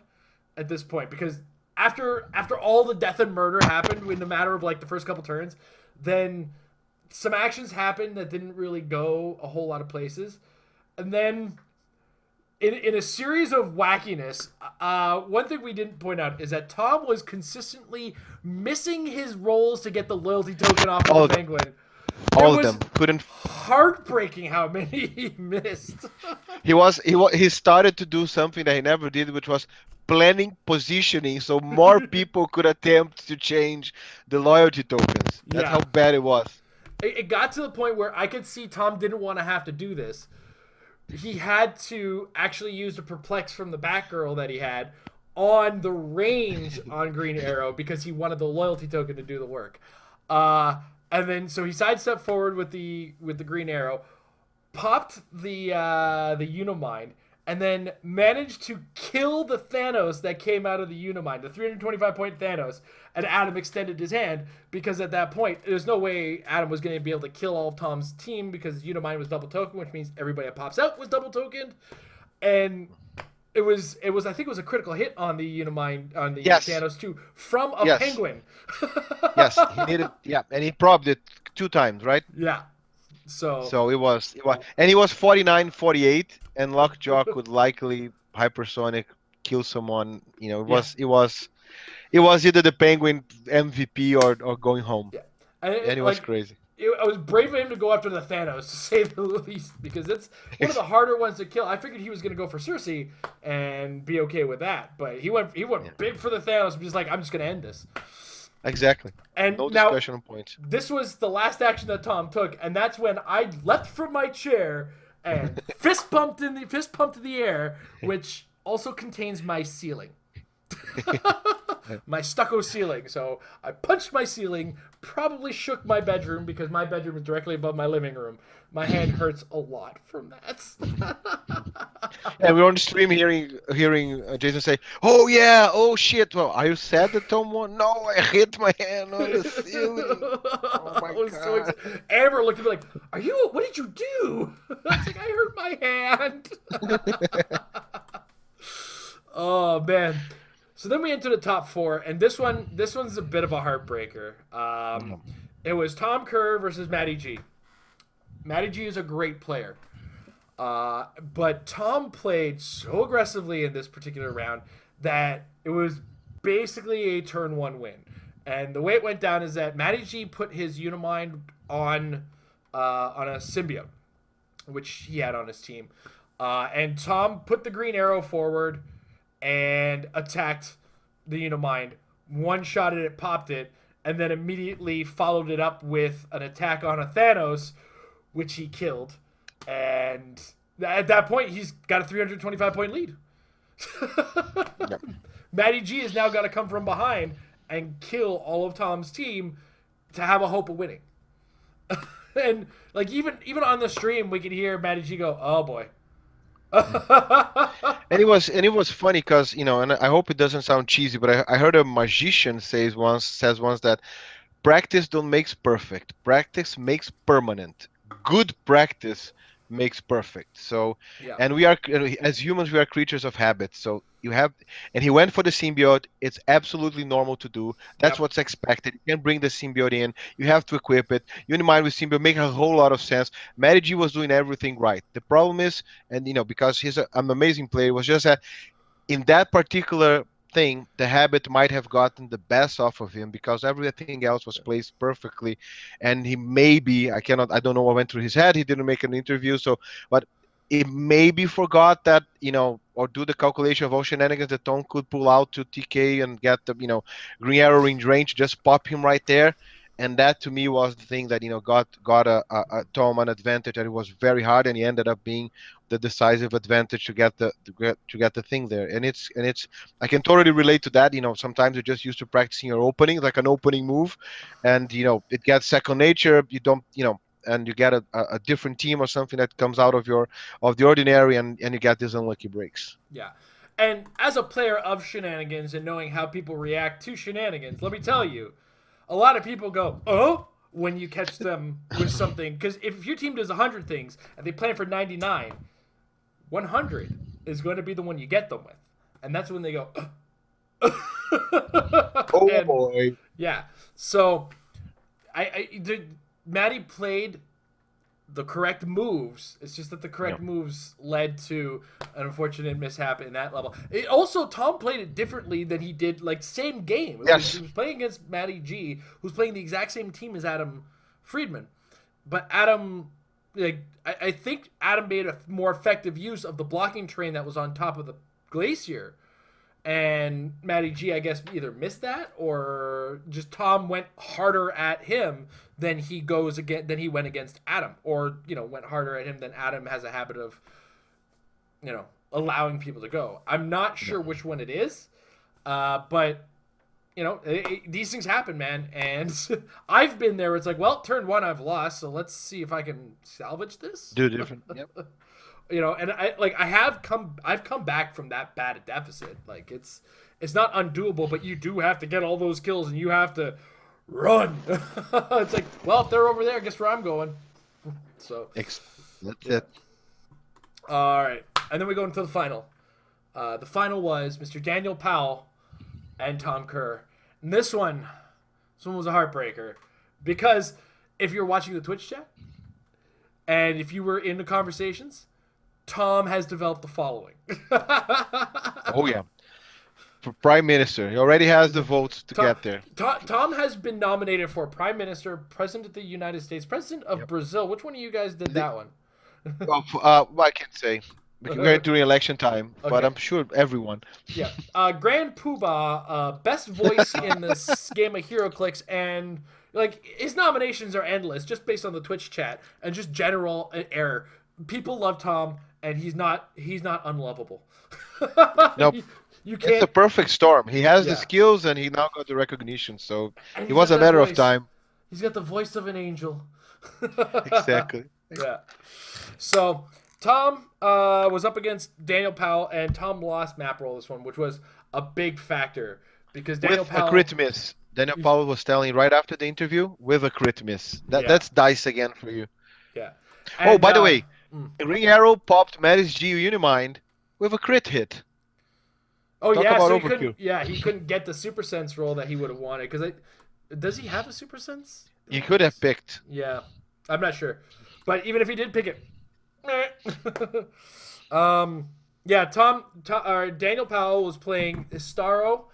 at this point, because after all the death and murder happened in the matter of like the first couple turns, then some actions happened that didn't really go a whole lot of places, and then in a series of wackiness, one thing we didn't point out is that Tom was consistently missing his rolls to get the loyalty token off of the Penguin. All of them couldn't. Heartbreaking how many he missed. He started to do something that he never did, which was planning positioning, so more people could attempt to change the loyalty tokens. That's how bad it was. It got to the point where I could see Tom didn't want to have to do this. He had to actually use the perplex from the Batgirl that he had on the range on Green Arrow because he wanted the loyalty token to do the work. And then so he sidestepped forward with the Green Arrow, popped the Unimind, and then managed to kill the Thanos that came out of the Unimind, the 325-point Thanos, and Adam extended his hand because at that point, there's no way Adam was going to be able to kill all of Tom's team because Unimind was double token, which means everybody that pops out was double tokened. And it was I think it was a critical hit on the Unimind, on the Thanos too, from a Penguin. Yes, he needed, and he probbed it 2 times, right? Yeah. So it was, and he was 49-48, and Lockjaw could likely hypersonic kill someone. It was either the Penguin MVP or going home. Yeah, and it was crazy. I was brave of him to go after the Thanos, to say the least, because it's one of the harder ones to kill. I figured he was going to go for Cersei and be okay with that, but he went big for the Thanos. He's like, I'm just going to end this. Exactly. And no discussion on points. This was the last action that Tom took, and that's when I leapt from my chair and fist pumped in the air, which also contains my ceiling. my stucco ceiling. So I punched my ceiling, probably shook my bedroom because my bedroom is directly above my living room. My hand hurts a lot from that. And we're on the stream hearing Jason say, "Oh yeah, oh shit." Well, are you sad that Tom won? No, I hit my hand on the ceiling. Oh I my was so god. excited. Amber looked at me like, "Are you? What did you do?" I was like, "I hurt my hand." Oh man. So then we enter the top four, and this one's a bit of a heartbreaker. Yeah. It was Tom Kerr versus Matty G. Matty G is a great player, but Tom played so aggressively in this particular round that it was basically a turn one win. And the way it went down is that Matty G put his Unimind on a symbiote, which he had on his team, and Tom put the green arrow forward and attacked the Unimind. One shot at it, popped it, and then immediately followed it up with an attack on a Thanos, which he killed. And at that point, he's got a 325-point lead. Yep. Matty G has now got to come from behind and kill all of Tom's team to have a hope of winning. And like even on the stream, we could hear Matty G go, "Oh boy." And it was funny because and I hope it doesn't sound cheesy, but I heard a magician says once that practice don't makes perfect. Practice makes permanent. Good practice makes perfect. So, Yeah. and we are as humans, we are creatures of habit. So you have, and he went for the symbiote. It's absolutely normal to do. That's Yep. what's expected. You can bring the symbiote in. You have to equip it. Unimind with symbiote make a whole lot of sense. Matty G was doing everything right. The problem is, and because he's an amazing player, was just that in that particular thing, the habit might have gotten the best off of him because everything else was placed perfectly, and he maybe I don't know what went through his head. He didn't make an interview, so but it maybe forgot that or do the calculation of all shenanigans that Tom could pull out to TK and get the green arrow range, just pop him right there. And that to me was the thing that got a Tom an advantage, and it was very hard, and he ended up being the decisive advantage to get the thing there. And it's I can totally relate to that. Sometimes you're just used to practicing your opening, like an opening move, and it gets second nature. You don't and you get a different team or something that comes out of the ordinary, and you get these unlucky breaks. Yeah. And as a player of shenanigans and knowing how people react to shenanigans, let me tell you, a lot of people go, "Oh," when you catch them with something. Because if your team does 100 things and they plan for 99, 100 is going to be the one you get them with. And that's when they go, Oh and boy. yeah. So Maddie played the correct moves. It's just that the correct Yeah. moves led to an unfortunate mishap in that level. Also, Tom played it differently than he did, like, same game. He Yes. was playing against Matty G, who's playing the exact same team as Adam Friedman. But Adam, like, I think Adam made a more effective use of the blocking train that was on top of the glacier. And Matty G, I guess, either missed that or just Tom went harder at him than he went against Adam, or went harder at him than Adam has a habit of allowing people to go. I'm not Yeah. sure which one it is, but these things happen, man. And I've been there. Where it's like, well, turn one I've lost, so let's see if I can salvage this. Do different. Yep. And I've come back from that bad a deficit. Like it's not undoable, but you do have to get all those kills and you have to run. It's like, well, if they're over there, guess where I'm going. So That's yeah. it. All right, and then we go into the final. The final was Mr. Daniel Powell and Tom Kerr. And this one was a heartbreaker because if you're watching the Twitch chat and if you were in the conversations, Tom has developed the following. Oh yeah. For Prime Minister, he already has the votes to Tom, get there. Tom has been nominated for Prime Minister, President of the United States, President of Yep. Brazil. Which one of you guys did that one? Well, I can't say because we're during election time, but Okay. I'm sure everyone. Yeah. Grand Poobah, best voice in this game of Hero Clicks, and like his nominations are endless, just based on the Twitch chat and just general air. People love Tom, and he's not unlovable. Nope. You It's a can't. perfect storm. He has the Yeah, skills and he now got the recognition. So and it he's was got a that matter of voice. time. He's got the voice of an angel. Exactly. Yeah. So Tom was up against Daniel Powell, and Tom lost map roll this one, which was a big factor because Daniel With a Powell. crit miss. Daniel He's, Powell was telling right after the interview with a crit miss. yeah, That's dice again for you. yeah, Oh, and by the way, mm. Ring Arrow popped Maddie's GU Unimind with a crit hit. Oh Talk yeah, about so he couldn't. overkill. Yeah, he couldn't get the super sense roll that he would have wanted because does he have a super sense in He the could have mix? picked. Yeah, I'm not sure, but even if he did pick it, um, yeah, Daniel Powell was playing Starro,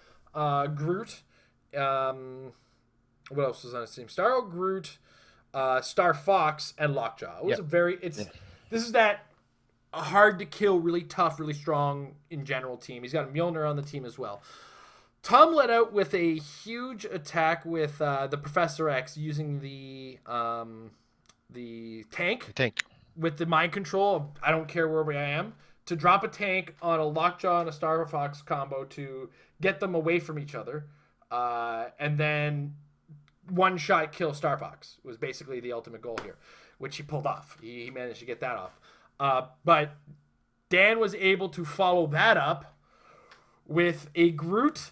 Groot, um, what else was on his team? Starro, Groot, Star Fox, and Lockjaw. It was Yeah. a very Yeah. this is that a hard to kill, really tough, really strong in general team. He's got Mjolnir on the team as well. Tom let out with a huge attack with the Professor X using the I tank think. with the mind control. I don't care where I am to drop a tank on a Lockjaw and a Star Fox combo to get them away from each other, and then one shot kill Star Fox was basically the ultimate goal here, which he pulled off. He managed to get that off. But Dan was able to follow that up with a Groot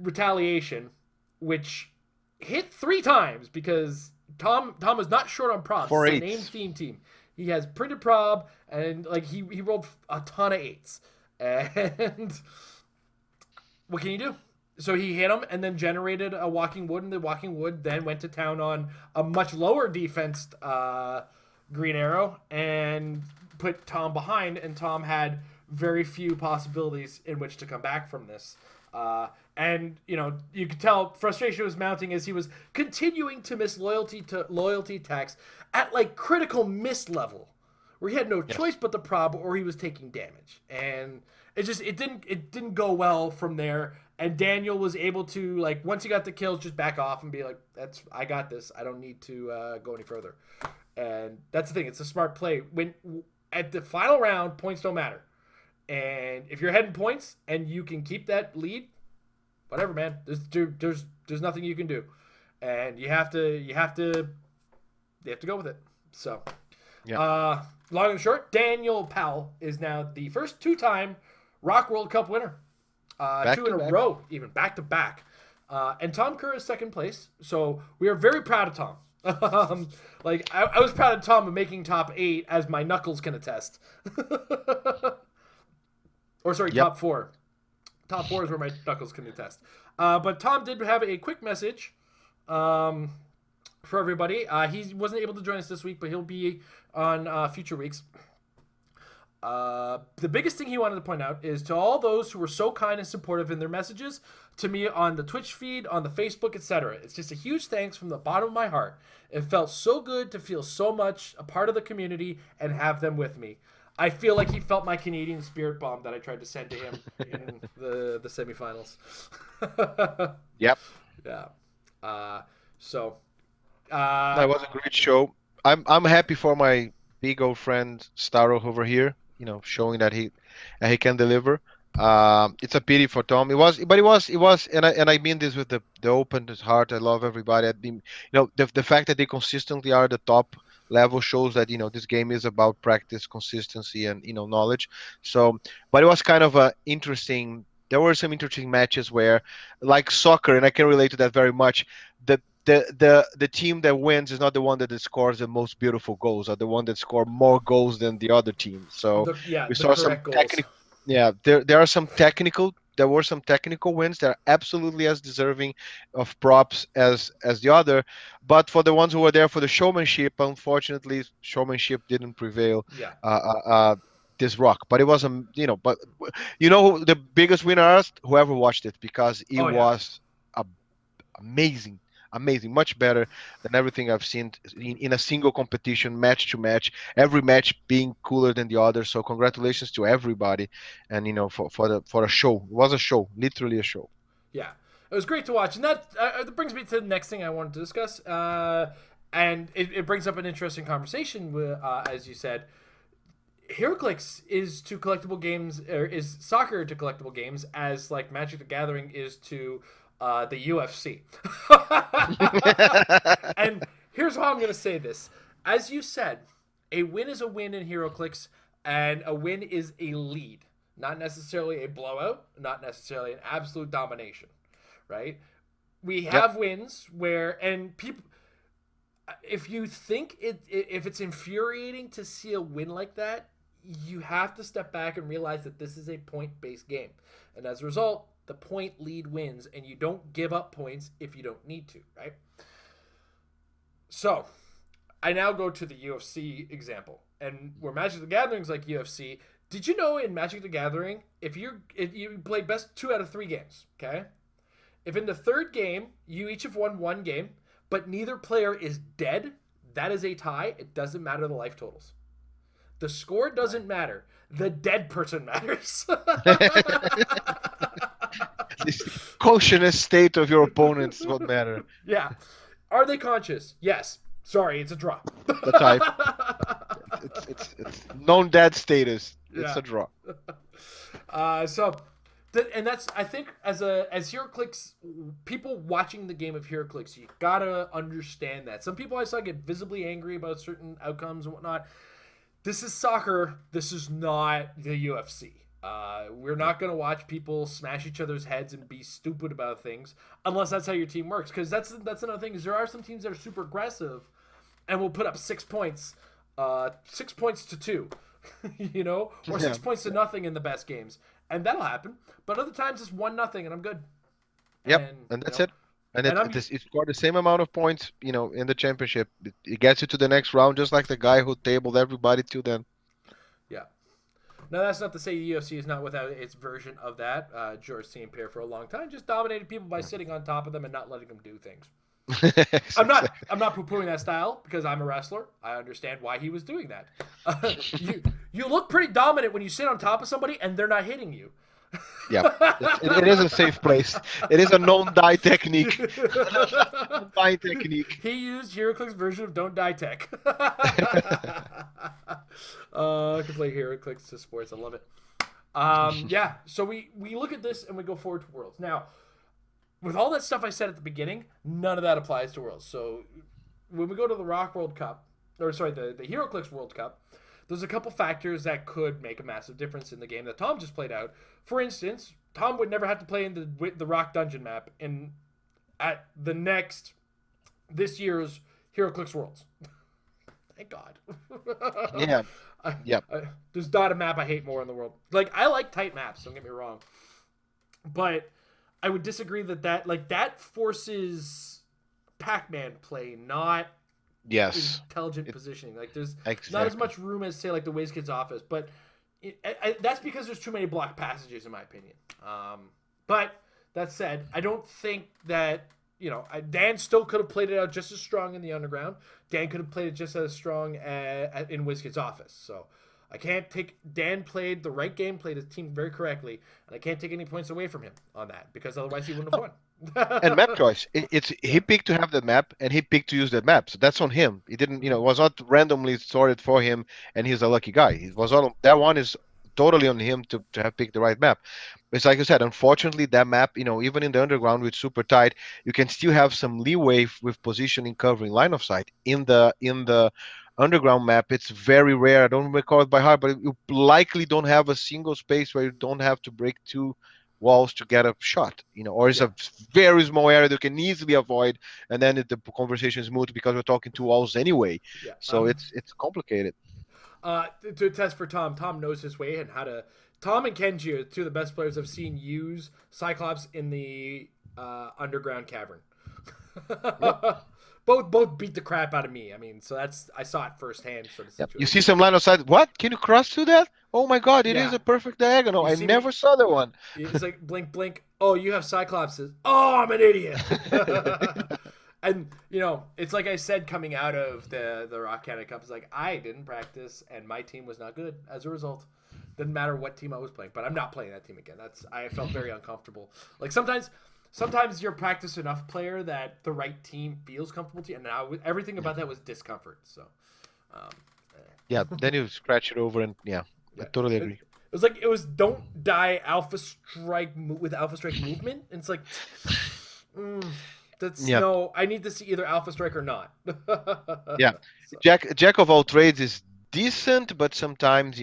retaliation, which hit 3 times because Tom is not short on props. Four It's a name eights. theme team. He has printed prob and like he rolled a ton of eights. And what can you do? So he hit him and then generated a walking wood, and the walking wood then went to town on a much lower defense Green Arrow and put Tom behind, and Tom had very few possibilities in which to come back from this. And you could tell frustration was mounting as he was continuing to miss loyalty attacks at like critical miss level, where he had no Yes. choice but the prob, or he was taking damage, and it didn't go well from there. And Daniel was able to, like, once he got the kills, just back off and be like, I got this. I don't need to go any further. And that's the thing. It's a smart play. When at the final round, points don't matter. And if you're heading points and you can keep that lead, whatever, man. There's nothing you can do, and you have to go with it. So, Yeah. long and short, Daniel Powell is now the first 2-time Rock World Cup winner. Back Two in to a back. row, even back to back. And Tom Kerr is second place, so we are very proud of Tom. Like I was proud of Tom of making top 8, as my knuckles can attest. Or sorry, Yep. top 4. Top 4 is where my knuckles can attest. But Tom did have a quick message for everybody. He wasn't able to join us this week, but he'll be on future weeks. The biggest thing he wanted to point out is to all those who were so kind and supportive in their messages to me on the Twitch feed, on the Facebook, etc. It's just a huge thanks from the bottom of my heart. It felt so good to feel so much a part of the community and have them with me. I feel like he felt my Canadian spirit bomb that I tried to send to him in the semifinals. Yep. Yeah. So. That was a great show. I'm happy for my big old friend Starro over here. Showing that he can deliver. It's a pity for Tom. It was, and I mean this with the open heart. I love everybody. The fact that they consistently are the top level shows that this game is about practice, consistency, and knowledge. So, but it was kind of a interesting. There were some interesting matches where, like soccer, and I can relate to that very much. The team that wins is not the one that scores the most beautiful goals, or the one that score more goals than the other team. So we The saw some correct goals. technical. Yeah, there are some technical. There were some technical wins that are absolutely as deserving of props as the other. But for the ones who were there for the showmanship, unfortunately, showmanship didn't prevail. Yeah. Uh, uh, uh, this rock, but it was but who the biggest winner is? Whoever watched it, because it Oh yeah. was a amazing, amazing, much better than everything I've seen in a single competition, match to match, every match being cooler than the other. So congratulations to everybody, and for a show. It was a show, literally a show. Yeah, it was great to watch, and that brings me to the next thing I wanted to discuss. And it brings up an interesting conversation, with, as you said. HeroClix is to collectible games, or is soccer to collectible games, as like Magic the Gathering is to the UFC. And here's how I'm going to say this: as you said, a win is a win in HeroClix, and a win is a lead, not necessarily a blowout, not necessarily an absolute domination, right? We Yep. have wins where, and people, if you think if it's infuriating to see a win like that, you have to step back and realize that this is a point-based game, and as a result, the point lead wins, and you don't give up points if you don't need to, right? So, I now go to the UFC example, and where Magic the Gathering is like UFC. Did you know in Magic the Gathering, if you play best 2 out of 3 games, okay? If in the third game you each have won one game, but neither player is dead, that is a tie. It doesn't matter the life totals. The score doesn't matter. The dead person matters. This conscious state of your opponents what matter. Yeah. Are they conscious? Yes. Sorry, it's a draw. The type. It's known dead status. It's Yeah. a draw. And that's, I think, as HeroClix, people watching the game of HeroClix, you gotta understand that. Some people I saw get visibly angry about certain outcomes and whatnot. This is soccer. This is not the UFC. We're not going to watch people smash each other's heads and be stupid about things unless that's how your team works. Because that's another thing. Is there are some teams that are super aggressive and will put up 6 points, 6 points to 2, or 6 points to nothing in the best games, and that'll happen. But other times it's 1-0 and I'm good. Yep, and that's it. And and it scored the same amount of points, in the championship. It gets you to the next round, just like the guy who tabled everybody till then. Yeah. Now, that's not to say the UFC is not without its version of that. George St. Pierre, for a long time, just dominated people by sitting on top of them and not letting them do things. I'm not poo-pooing that style because I'm a wrestler. I understand why he was doing that. You look pretty dominant when you sit on top of somebody and they're not hitting you. Yeah, it is a safe place. It is a non-die technique. Non-die technique. He used HeroClix version of Don't Die Tech. I can play HeroClix to sports. I love it. Yeah, so we look at this and we go forward to Worlds. Now, with all that stuff I said at the beginning, none of that applies to Worlds. So when we go to the Rock World Cup, or sorry, the HeroClix World Cup, there's a couple factors that could make a massive difference in the game that Tom just played out. For instance, Tom would never have to play in the Rock Dungeon map at this year's HeroClix Worlds. Thank God. Yeah. Yep. There's not a map I hate more in the world. Like, I like tight maps, don't get me wrong. But I would disagree that forces Pac-Man play, not Yes. intelligent positioning. Like, there's Exactly. not as much room as, say, like the WizKids office, but that's because there's too many block passages, in my opinion. But that said, I don't think that Dan still could have played it out just as strong in the underground. Dan could have played it just as strong in WizKids office. So I can't take Dan played the right game, played his team very correctly, and I can't take any points away from him on that because otherwise he wouldn't have won. And map choice. He picked to have that map, and he picked to use that map. So that's on him. He didn't, it was not randomly sorted for him, and he's a lucky guy. It was all that one is totally on him to have picked the right map. It's like I said, unfortunately, that map, even in the underground with super tight, you can still have some leeway with positioning, covering, line of sight. In the underground map, it's very rare. I don't recall it by heart, but you likely don't have a single space where you don't have to break 2 walls to get a shot, or it's a very small area that you can easily avoid, and then the conversation is moot because we're talking 2 walls anyway. Yeah. So it's complicated. To test for Tom knows his way and how to. Tom and Kenji are 2 of the best players I've seen use Cyclops in the underground cavern. Both beat the crap out of me. I mean, so I saw it firsthand, sort of situation. You see some line of sight. What? Can you cross through that? Oh my God! It is a perfect diagonal. I never saw that one. It's like blink, blink. Oh, you have Cyclopses. Oh, I'm an idiot. And it's like I said coming out of the Rock Canada Cup. It's like I didn't practice, and my team was not good as a result. Didn't matter what team I was playing, but I'm not playing that team again. I felt very uncomfortable. Like sometimes you're a practice enough player that the right team feels comfortable to you, and now everything about that was discomfort. So, Yeah, then you scratch it over and yeah, I Yeah. totally It agree. was like it was don't die alpha strike with alpha strike movement. And it's like mm, that's Yeah, no. I need to see either alpha strike or not. yeah. So, Jack of all trades is decent, but sometimes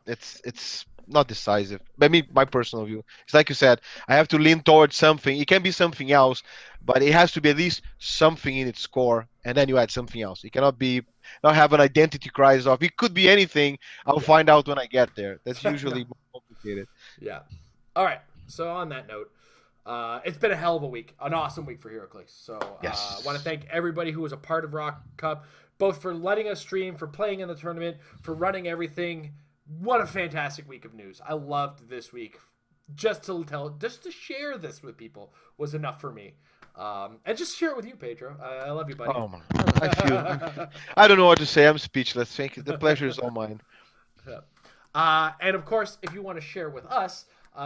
it's not decisive. I mean, my personal view. It's like you said, I have to lean towards something. It can be something else, but it has to be at least something in its core, and then you add something else. It cannot be not have an identity crisis of it could be anything. I'll yeah. find out when I get there. That's No. usually more complicated. Yeah. All right. So on that note, it's been a hell of a week, an awesome week for HeroClix. So I want to Yes. thank everybody who was a part of Rock Cup, both for letting us stream, for playing in the tournament, for running everything. What a fantastic week of news! I loved this week. Just to share this with people was enough for me. And just share it with you, Pedro. I love you, buddy. Oh my, I don't know what to say. I'm speechless. Thank you. The pleasure is all mine. And of course, if you want to share with us,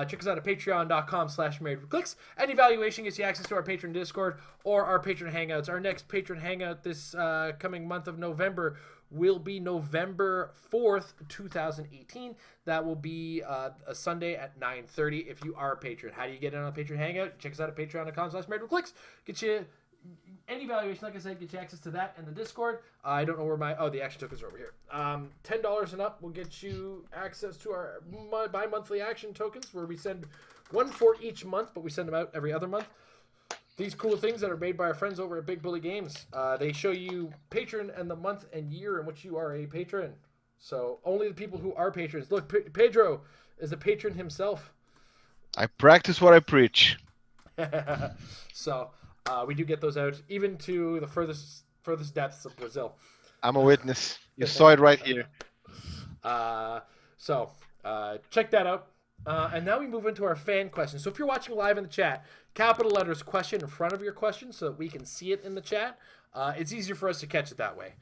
check us out at patreon.com/marriedwithclicks. Any valuation gets you access to our patron Discord or our patron hangouts. Our next patron hangout this coming month of November will be November 4th, 2018. That will be a Sunday at 9:30 if you are a patron. How do you get in on a patron hangout? Check us out at patreon.com/marriedwithclicks. Get you any valuation, like I said, get you access to that in the Discord. I don't know where the action tokens are over here. $10 and up will get you access to our bi-monthly action tokens, where we send one for each month, but we send them out every other month. These cool things that are made by our friends over at Big Bully Games. They show you patron and the month and year in which you are a patron. So only the people who are patrons. Look, Pedro is a patron himself. I practice what I preach. So we do get those out, even to the furthest depths of Brazil. I'm a witness. You saw it right here. uh, so check that out. And now we move into our fan questions. So if you're watching live in the chat, capital letters question in front of your question so that we can see it in the chat. It's easier for us to catch it that way.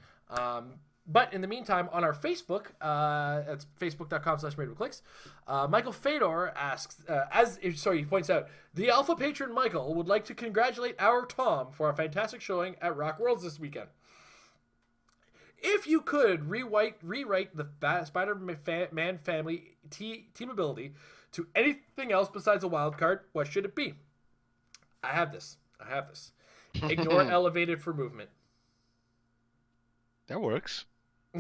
But in the meantime, on our Facebook, that's facebook.com/marriedwithclicks, Michael Fedor asks, he points out, the Alpha Patron Michael would like to congratulate our Tom for a fantastic showing at Rock Worlds this weekend. If you could rewrite the Spider-Man family team ability to anything else besides a wild card, what should it be? I have this. Ignore That elevated for movement. works.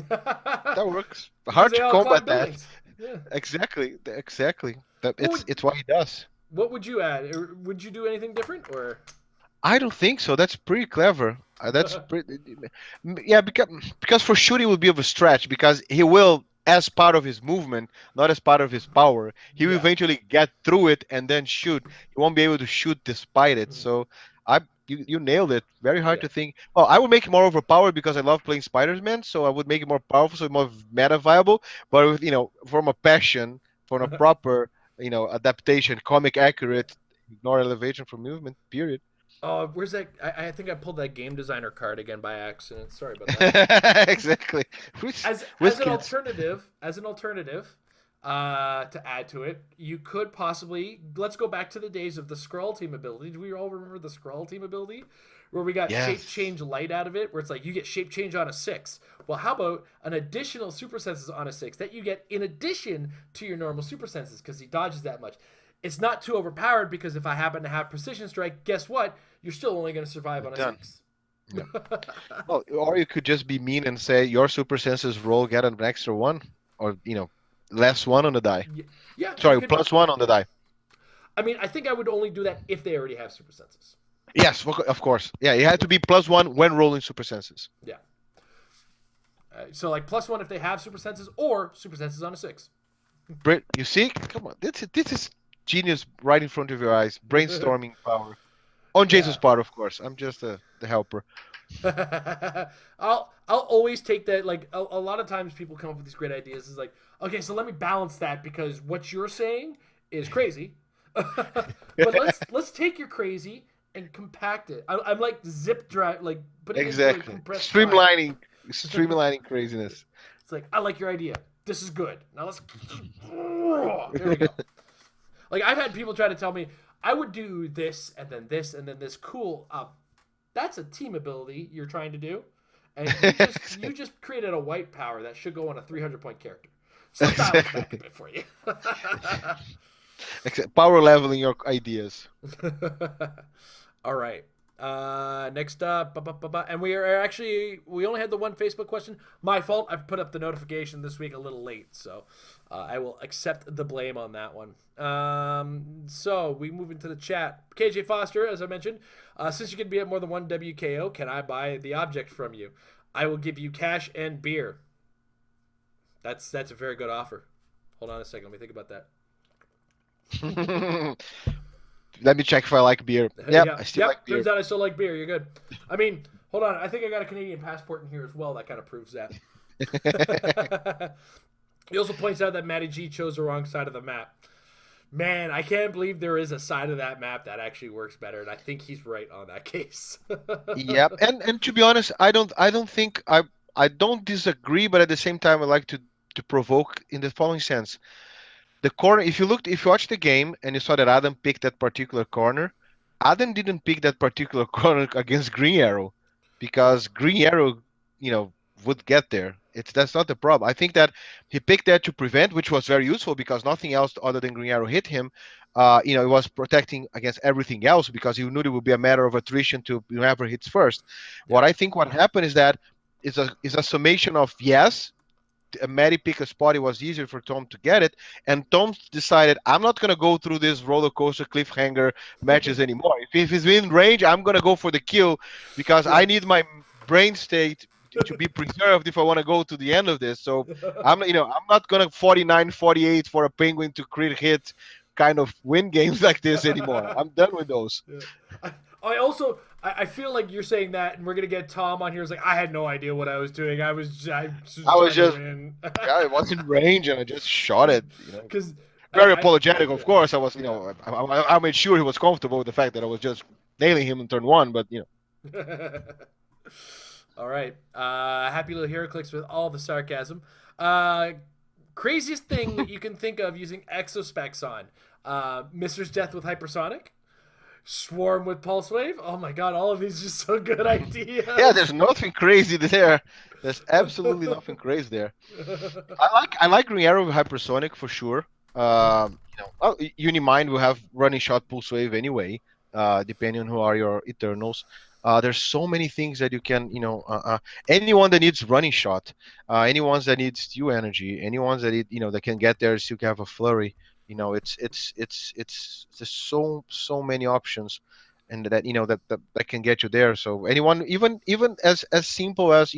That works. Because Hard they to all climb combat that. buildings. Yeah. Exactly. That What would it's what he does. what would you add? Or would you do anything different? Or I don't think so. That's pretty clever. That's pretty. Yeah, because for shooting it would be of a stretch because he will, as part of his movement, not as part of his power, he will yeah, eventually get through it and then shoot. He won't be able to shoot despite it. So I, you nailed it. Very hard yeah, to think. Well, I would make it more overpowered because I love playing Spider-Man, so I would make it more powerful, so more meta viable. But with from a passion, from a proper adaptation, comic yeah. accurate, ignore elevation for movement. Period. Oh, where's that? I think I pulled that game designer card again by accident. Sorry about that. Exactly. With As an kids. alternative, to add to it, you could possibly let's go back to the days of the scroll team ability. Do we all remember the scroll team ability, where we got shape Yes. change light out of it, where it's like you get shape change on a 6. Well, how about an additional super senses on a 6 that you get in addition to your normal super senses because he dodges that much. It's not too overpowered because if I happen to have precision strike, guess what? You're still only going to survive You're on a done. 6. Yeah. Well, or you could just be mean and say your super senses roll get an extra one, or less one on the die. Yeah, you Sorry, could. plus one on the die. I mean, I think I would only do that if they already have super senses. Yes, of course. Yeah, it had to be plus one when rolling super senses. Yeah. So like +1 if they have super senses or super senses on a 6. Brit, you see? Come on, this is genius right in front of your eyes. Brainstorming power on Jason's Yeah. part, of course. I'm just the helper. I'll always take that. Like a lot of times people come up with these great ideas. Is like, okay, so let me balance that because what you're saying is crazy, but let's take your crazy and compact it. I'm like zip drive, like putting it into a Exactly. compressed file. Streamlining craziness. It's like I like your idea. This is good. Now let's. There we go. Like I've had people try to tell me I would do this and then this and then this. Cool. That's a team ability you're trying to do, and you just created a white power that should go on a 300-point character. So let's dial this back a Exactly. bit for you. Power leveling your ideas. All right. Next up, and we only had the one Facebook question. My fault. I've put up the notification this week a little late, so I will accept the blame on that one. So we move into the chat. KJ Foster, as I mentioned, since you can be at more than one WKO, can I buy the object from you? I will give you cash and beer. That's a very good offer. Hold on a second. Let me think about that. Let me check if I like beer. Yep, Yeah, I still like yep. beer. Turns out I still like beer. You're good. I mean, hold on. I think I got a Canadian passport in here as well. That kind of proves that. He also points out that Matty G chose the wrong side of the map. Man, I can't believe there is a side of that map that actually works better, and I think he's right on that case. Yep, and to be honest, I don't think I don't disagree, but at the same time, I like to provoke in the following sense. The corner, if you watch the game and you saw that Adam picked that particular corner, Adam didn't pick that particular corner against Green Arrow No. because Green Arrow, you know, would get there. It's That's not the problem. I think that he picked that to prevent, which was very useful because nothing else other than Green Arrow hit him. It was protecting against everything else because he knew it would be a matter of attrition to whoever hits first. Yeah. What happened is that is a summation of yes, Matty pick a spot, it was easier for Tom to get it. And Tom decided, I'm not going to go through this roller coaster cliffhanger matches anymore. If he's in range, I'm going to go for the kill because I Yep. need my brain state to be preserved if I want to go to the end of this. So I'm not going to 49-48 for a penguin to crit hit kind of win games like this anymore. I'm done with those. Yeah. I also I feel like you're saying that, and we're gonna get Tom on here. Is like I had no idea what I was doing. I was just I was trying to just, win. yeah, I was in range and I just shot it. Because Very I apologetic, of yeah course. I was, yeah. I made sure he was comfortable with the fact that I was just nailing him in turn one. But All right. Happy little hero clicks with all the sarcasm. Uh, Craziest thing that you can think of using exospecs on. Mister's death with hypersonic. Swarm with pulse wave. Oh my god, all of these are just so good yeah, ideas. there's nothing crazy there. There's absolutely nothing crazy there. I like Green Arrow with hypersonic for sure. Unimind will have running shot pulse wave anyway, depending on who are your Eternals. There's so many things that you can, anyone that needs running shot, anyone that needs stew energy, anyone that that can get there, so you can have a flurry. It's just so many options, and that can get you there. So anyone, even as simple as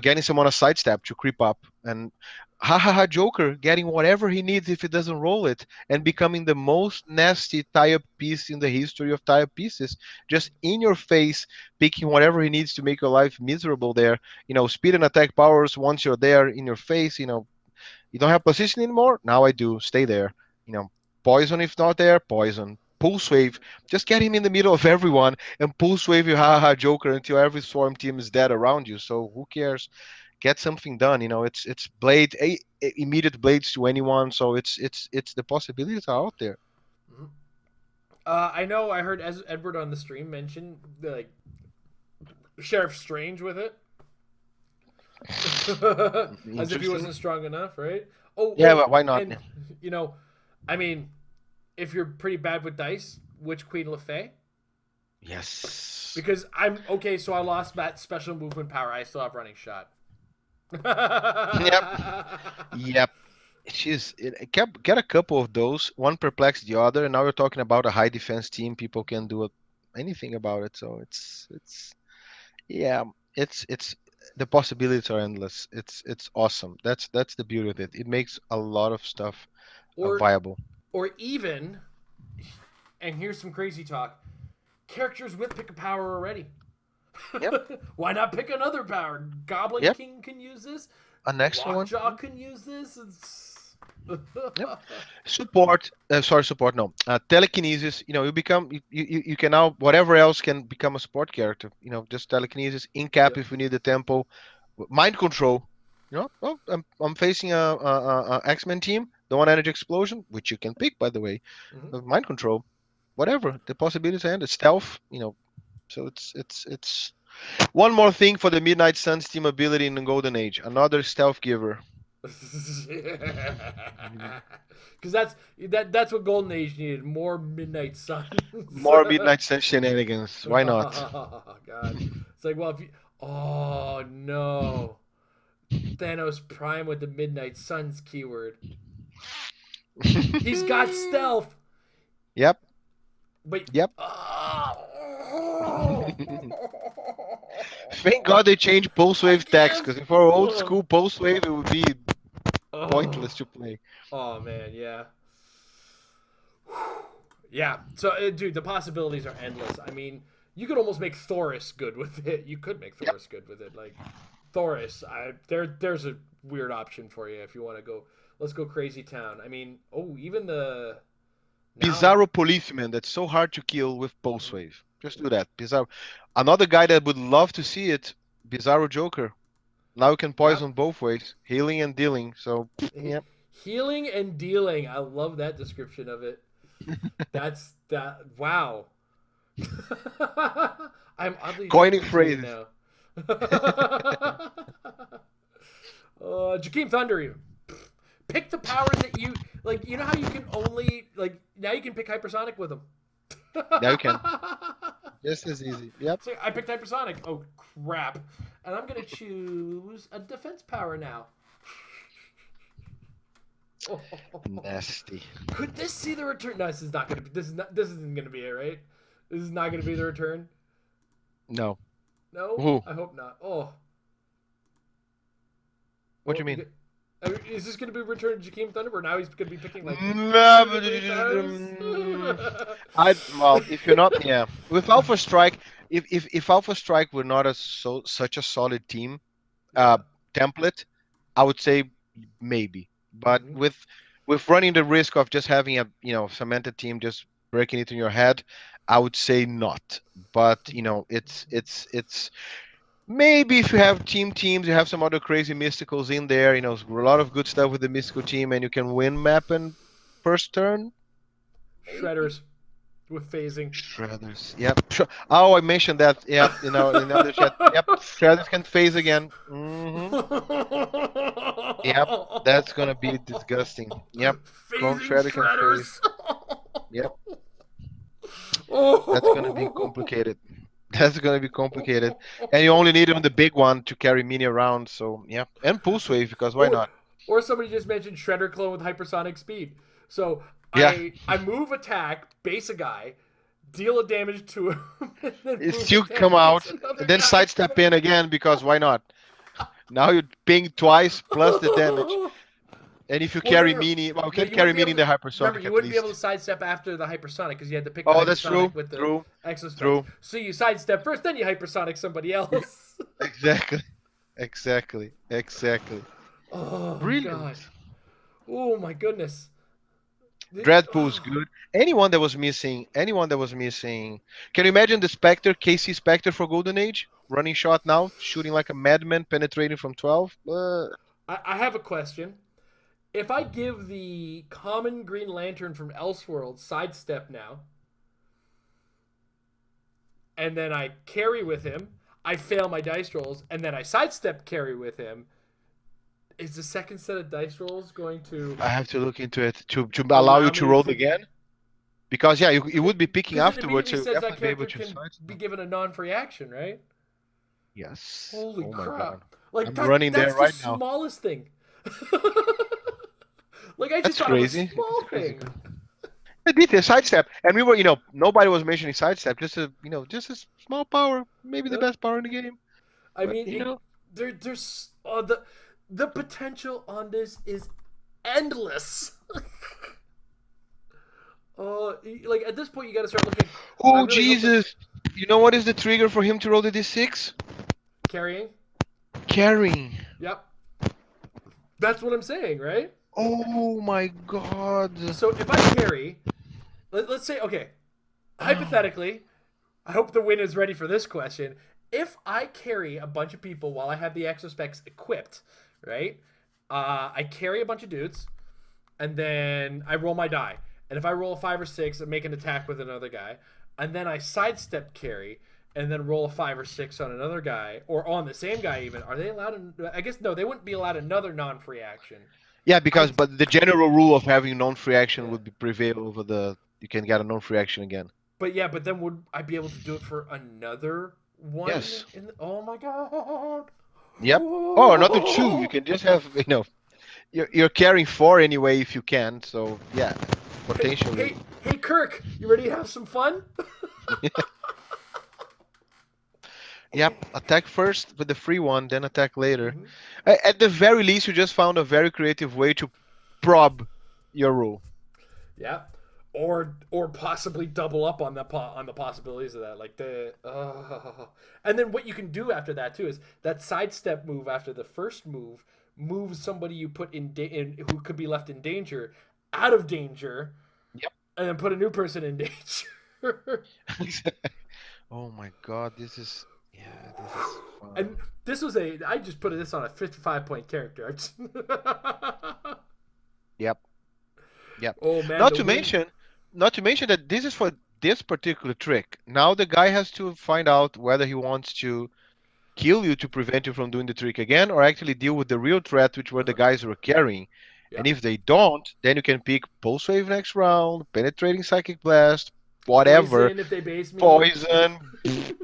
getting someone a sidestep to creep up, and ha ha ha Joker getting whatever he needs if he doesn't roll it, and becoming the most nasty tie-up piece in the history of tie-up pieces, just in your face, picking whatever he needs to make your life miserable there. Speed and attack powers once you're there in your face. You don't have position anymore? Now I do. Stay there. Poison if not there, poison. Pulse wave. Just get him in the middle of everyone and pulse wave your haha Joker until every swarm team is dead around you. So who cares? Get something done. It's immediate blades to anyone. So it's the possibilities are out there. I know I heard Edward on the stream mention like Sheriff Strange with it. As if he Interesting. wasn't strong enough, right? Oh, Yeah, oh, but why not? and you know, I mean, if you're pretty bad with dice, which Queen LeFay? Yes. Because I'm okay, so I lost that special movement power. I still have running shot. Yep. Yep. Get a couple of those. One perplex the other, and now we're talking about a high defense team. People can do anything about it. So yeah, it's the possibilities are endless. It's awesome. That's the beauty of it. It makes a lot of stuff or viable. or even, and here's some crazy talk. Characters with pick a power already. Yep. Why not pick another power? Goblin Yep. King can use this. An extra one. Lockjaw can use this. It's Yep. Support. Sorry, support. No. Telekinesis. You become you can now whatever else can become a support character. Just telekinesis. Incap yep. if we need the tempo. Mind control. Oh, I'm facing a X-Men team. The one energy explosion, which you can pick by the way. Mm-hmm. Mind control. Whatever the possibilities are endless. Stealth. So it's One more thing for the Midnight Suns team ability in the Golden Age. Another stealth giver. Because that's what Golden Age needed. More Midnight Suns. More Midnight Sun shenanigans. Why not? Oh God. It's like, well, if you, oh no, Thanos Prime with the Midnight Suns keyword. He's got stealth. Yep. Wait. Yep. Oh. Thank God they changed Pulse I Wave text, can't. because if our old school Pulse Wave, it would be Oh. pointless to play. Oh man, yeah. Yeah. So, dude, the possibilities are endless. I mean, you could almost make Thoris good with it. You could make Yep. Thoris good with it. Like Thoris, there's a weird option for you if you want to go. Let's go crazy town. I mean, oh, even the now. Bizarro Policeman, that's so hard to kill with Pulse Wave. Just do that. Bizarro. Another guy that would love to see it, Bizarro Joker. Now you can Yep. poison both ways, healing and dealing. So, He- yep. Healing and dealing. I love that description of it. That's that. Wow. I'm oddly Coining attracted to you phrases. now. Jakeem Thunder, even. Pick the powers that you like. You know how you can only like now you can pick hypersonic with them. Now you can. Just as easy. Yep. So I picked hypersonic. Oh crap! And I'm gonna choose a defense power now. Nasty. Could this see the return? No, this is not gonna be. This is not. This isn't gonna be it, right? This is not gonna be the return. No. No, Who? I hope not. Oh, What do oh, you mean? is this gonna be return to Jakeem Thunder? Or now he's gonna be picking like No, two or three times? I well, if you're not, yeah, with Alpha Strike, if Alpha Strike were not a such a solid team, uh, Yeah. template, I would say maybe. But Hmm. with running the risk of just having a cemented team just breaking it in your head, I would say not. But it's maybe if you have teams, you have some other crazy mysticals in there. A lot of good stuff with the mystical team, and you can win map and first turn. Maybe. Shredders with phasing. Shredders. Yep. Oh, I mentioned that. Yep. In the other chat. Yep. Shredders can phase again. Yep. That's gonna be disgusting. Yep. Chrome Phasing Shredder can phase. shredders. Yep. That's gonna be Oh. complicated. That's gonna be complicated. And you only need on the big one to carry mini around. So yeah. And pulse wave, because why or, not? or somebody just mentioned shredder clone with hypersonic speed. So Yeah. I move attack, base a guy, deal a damage to him, and then It move still attack, come base out another and then guy. sidestep in again, because why not? Now you ping twice plus the damage. And if you Well, no, carry no, no. mini, well, you No, can you wouldn't carry be mini able in to. the Remember, hypersonic you at wouldn't be able to least. sidestep after the hypersonic because you had to pick the Oh, that's true. hypersonic with the True. exospecs. True. So you sidestep first, then you hypersonic somebody Yeah, else. exactly. Exactly. Exactly. Oh Brilliant. God. Oh my goodness. Dreadpool's Oh, good. Anyone that was missing, anyone that was missing. Can you imagine the Spectre, KC Spectre for Golden Age? Running shot now, shooting like a madman, penetrating from 12. I have a question. If I give the common Green Lantern from Elseworld sidestep now, and then I carry with him, I fail my dice rolls, and then I sidestep carry with him, is the second set of dice rolls going to I have to look into it to allow you allow to me to roll take? again. Because, yeah, you would be picking Because it afterwards, immediately so you'll says that definitely be able character to can be sidestep. given a non-free action, right? Yes. Holy Oh my crap! God. Like I'm running there that's the right now. smallest thing. Like I just That's thought it was a crazy. That's small crazy thing. good. The detail sidestep, and we were, nobody was mentioning sidestep. Just a small power, maybe the Yep. best power in the game. I But mean, there's the potential on this is endless. Like at this point, you got to start looking. I oh really hope that's Jesus! You know what is the trigger for him to roll the d6? carrying. Carrying. Yep, that's what I'm saying, right? Oh my God! So if I carry, let's say, okay, hypothetically, I hope the win is ready for this question. If I carry a bunch of people while I have the exospecs equipped, right? I carry a bunch of dudes, and then I roll my die. And if I roll a 5 or 6, I make an attack with another guy. And then I sidestep carry. and then roll a 5 or 6 on another guy or on the same guy even, are they allowed to, I guess no, they wouldn't be allowed another non-free action. Yeah, I because but the general rule of having non-free action Yeah. would be prevail over the you can get a non-free action again. But yeah, but then would I be able to do it for another one Yes. in oh my god. Yep. Oh, another two. You Oh. can just have you're carrying four anyway if you can. So yeah, Hey, potentially. hey, Kirk, you ready to have some fun? Yep. Attack first with the free one, then attack later. Mm-hmm. At the very least, you just found a very creative way to probe your rule. Yeah, or possibly double up on on the possibilities of that, like and then what you can do after that too is that sidestep move after the first move moves somebody you put in who could be left in danger out of danger, Yep. and then put a new person in danger. Oh my God, this is yeah, this is And fun. this was I just put this on a 55 point character. Yep. Yep. Oh man, Not the to win. mention, not to mention that this is for this particular trick. Now the guy has to find out whether he wants to kill you to prevent you from doing the trick again, or actually deal with the real threat, which were the Uh-huh. guys who were carrying. Yeah. And if they don't, then you can pick Pulse Wave next round, Penetrating Psychic Blast, whatever, Poison if they base me. Poison.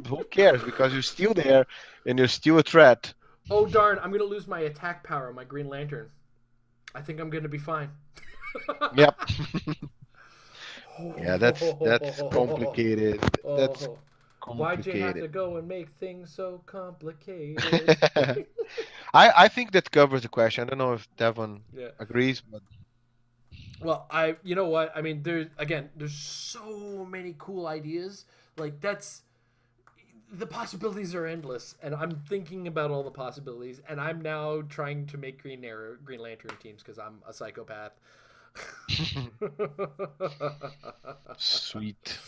Who cares? Because you're still there and you're still a threat. Oh darn, I'm gonna lose my attack power on my Green Lantern. I think I'm gonna be fine. Yep. Yeah, that's complicated. That's Oh, why'd you have complicated. to go and make things so complicated? I think that covers the question. I don't know if Devon Yeah. agrees, but Well, you know what? I mean, there's so many cool ideas. Like that's the possibilities are endless, and I'm thinking about all the possibilities, and I'm now trying to make Green Lantern teams because I'm a psychopath. sweet.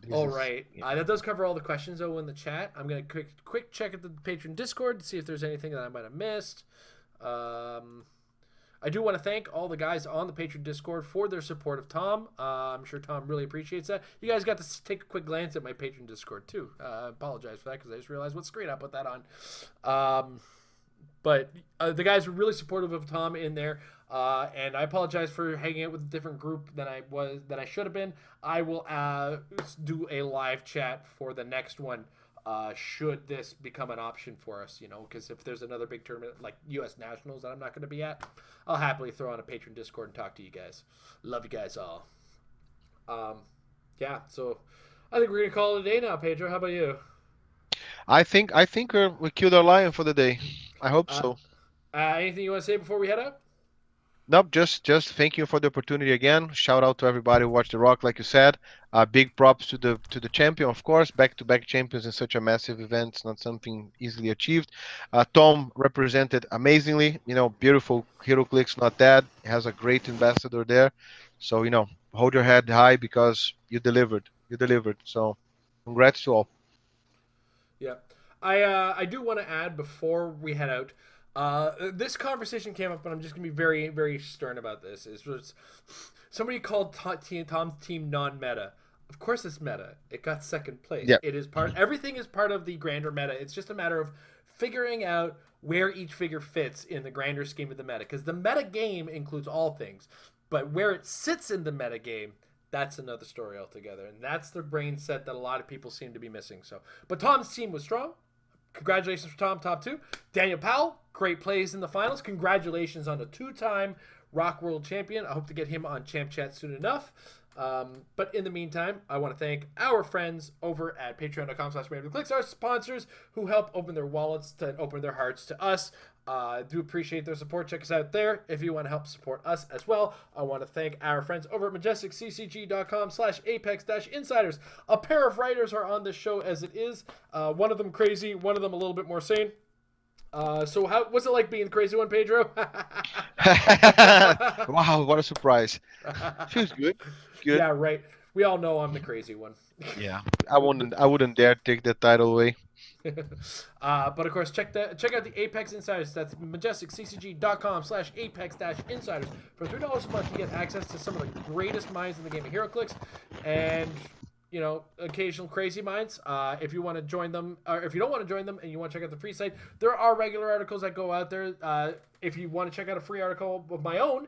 This All is right, yeah. that does cover all the questions though in the chat. I'm gonna quick check at the Patreon Discord to see if there's anything that I might have missed. Um, I do want to thank all the guys on the Patreon Discord for their support of Tom. I'm sure Tom really appreciates that. You guys got to take a quick glance at my Patreon Discord too. I apologize for that because I just realized what screen I put that on. But the guys were really supportive of Tom in there, and I apologize for hanging out with a different group than I should have been. I will do a live chat for the next one. Should this become an option for us, because if there's another big tournament like U.S. Nationals that I'm not going to be at, I'll happily throw on a Patreon Discord and talk to you guys. Love you guys all. Um, yeah, so I think we're gonna call it a day now, Pedro. How about you? I think we killed our lion for the day. I hope Uh, so. anything you want to say before we head out? Nope, just thank you for the opportunity again. Shout out to everybody who watched The Rock, like you said. Big props to the champion, of course. Back-to-back champions in such a massive event. It's not something easily achieved. Tom represented amazingly. Beautiful hero clicks, not dead. Has a great ambassador there. So hold your head high because you delivered. You delivered. So congrats to all. Yeah, I do want to add before we head out. This conversation came up, and I'm just gonna be very very stern about this. Somebody called Tom's team non-meta. Of course, it's meta. It got second place. Yeah. It is part. Everything is part of the grander meta. It's just a matter of figuring out where each figure fits in the grander scheme of the meta. Because the meta game includes all things, but where it sits in the meta game, that's another story altogether. And that's the brain set that a lot of people seem to be missing. So, but Tom's team was strong. Congratulations for Tom, top two. Daniel Powell, great plays in the finals. Congratulations on the two-time Rock World Champion. I hope to get him on Champ Chat soon enough. But in the meantime, I want to thank our friends over at patreon.com/clicks, our sponsors who help open their wallets and open their hearts to us. Do appreciate their support. Check us out there if you want to help support us as well. I want to thank our friends over at majesticccg.com/apex-insiders. A pair of writers are on this show as it is. One of them crazy, one of them a little bit more sane. So what's it like being the crazy one, Pedro? Wow, what a surprise. Feels good. Good. Yeah, right. We all know I'm the crazy one. Yeah. I wouldn't dare take that title away. But of course, check out the Apex Insiders. That's majesticccg.com/apex-insiders. For $3 a month, you get access to some of the greatest minds in the game of HeroClix, and occasional crazy minds. If you want to join them, or if you don't want to join them and you want to check out the free site, there are regular articles that go out there. If you want to check out a free article of my own,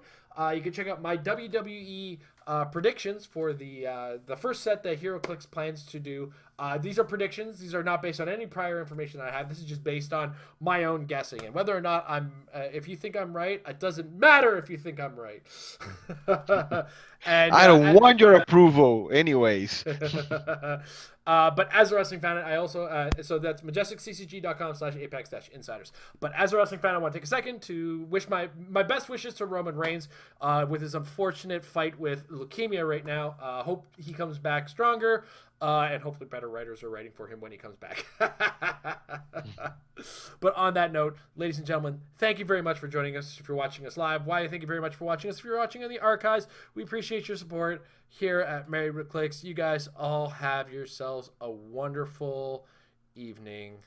you can check out my WWE predictions for the first set that HeroClix plans to do. These are predictions. These are not based on any prior information I have. This is just based on my own guessing, and whether or not I'm. If you think I'm right, it doesn't matter if you think I'm right. and I don't want your approval, anyways. But as a wrestling fan, I also so that's majesticccg.com/apex-insiders. But as a wrestling fan, I want to take a second to wish my best wishes to Roman Reigns with his unfortunate fight with leukemia right now. Hope he comes back stronger. And hopefully better writers are writing for him when he comes back. But on that note, ladies and gentlemen, thank you very much for joining us. If you're watching us live, why? Thank you very much for watching us. If you're watching on the archives, we appreciate your support here at Married with Clicks. You guys all have yourselves a wonderful evening.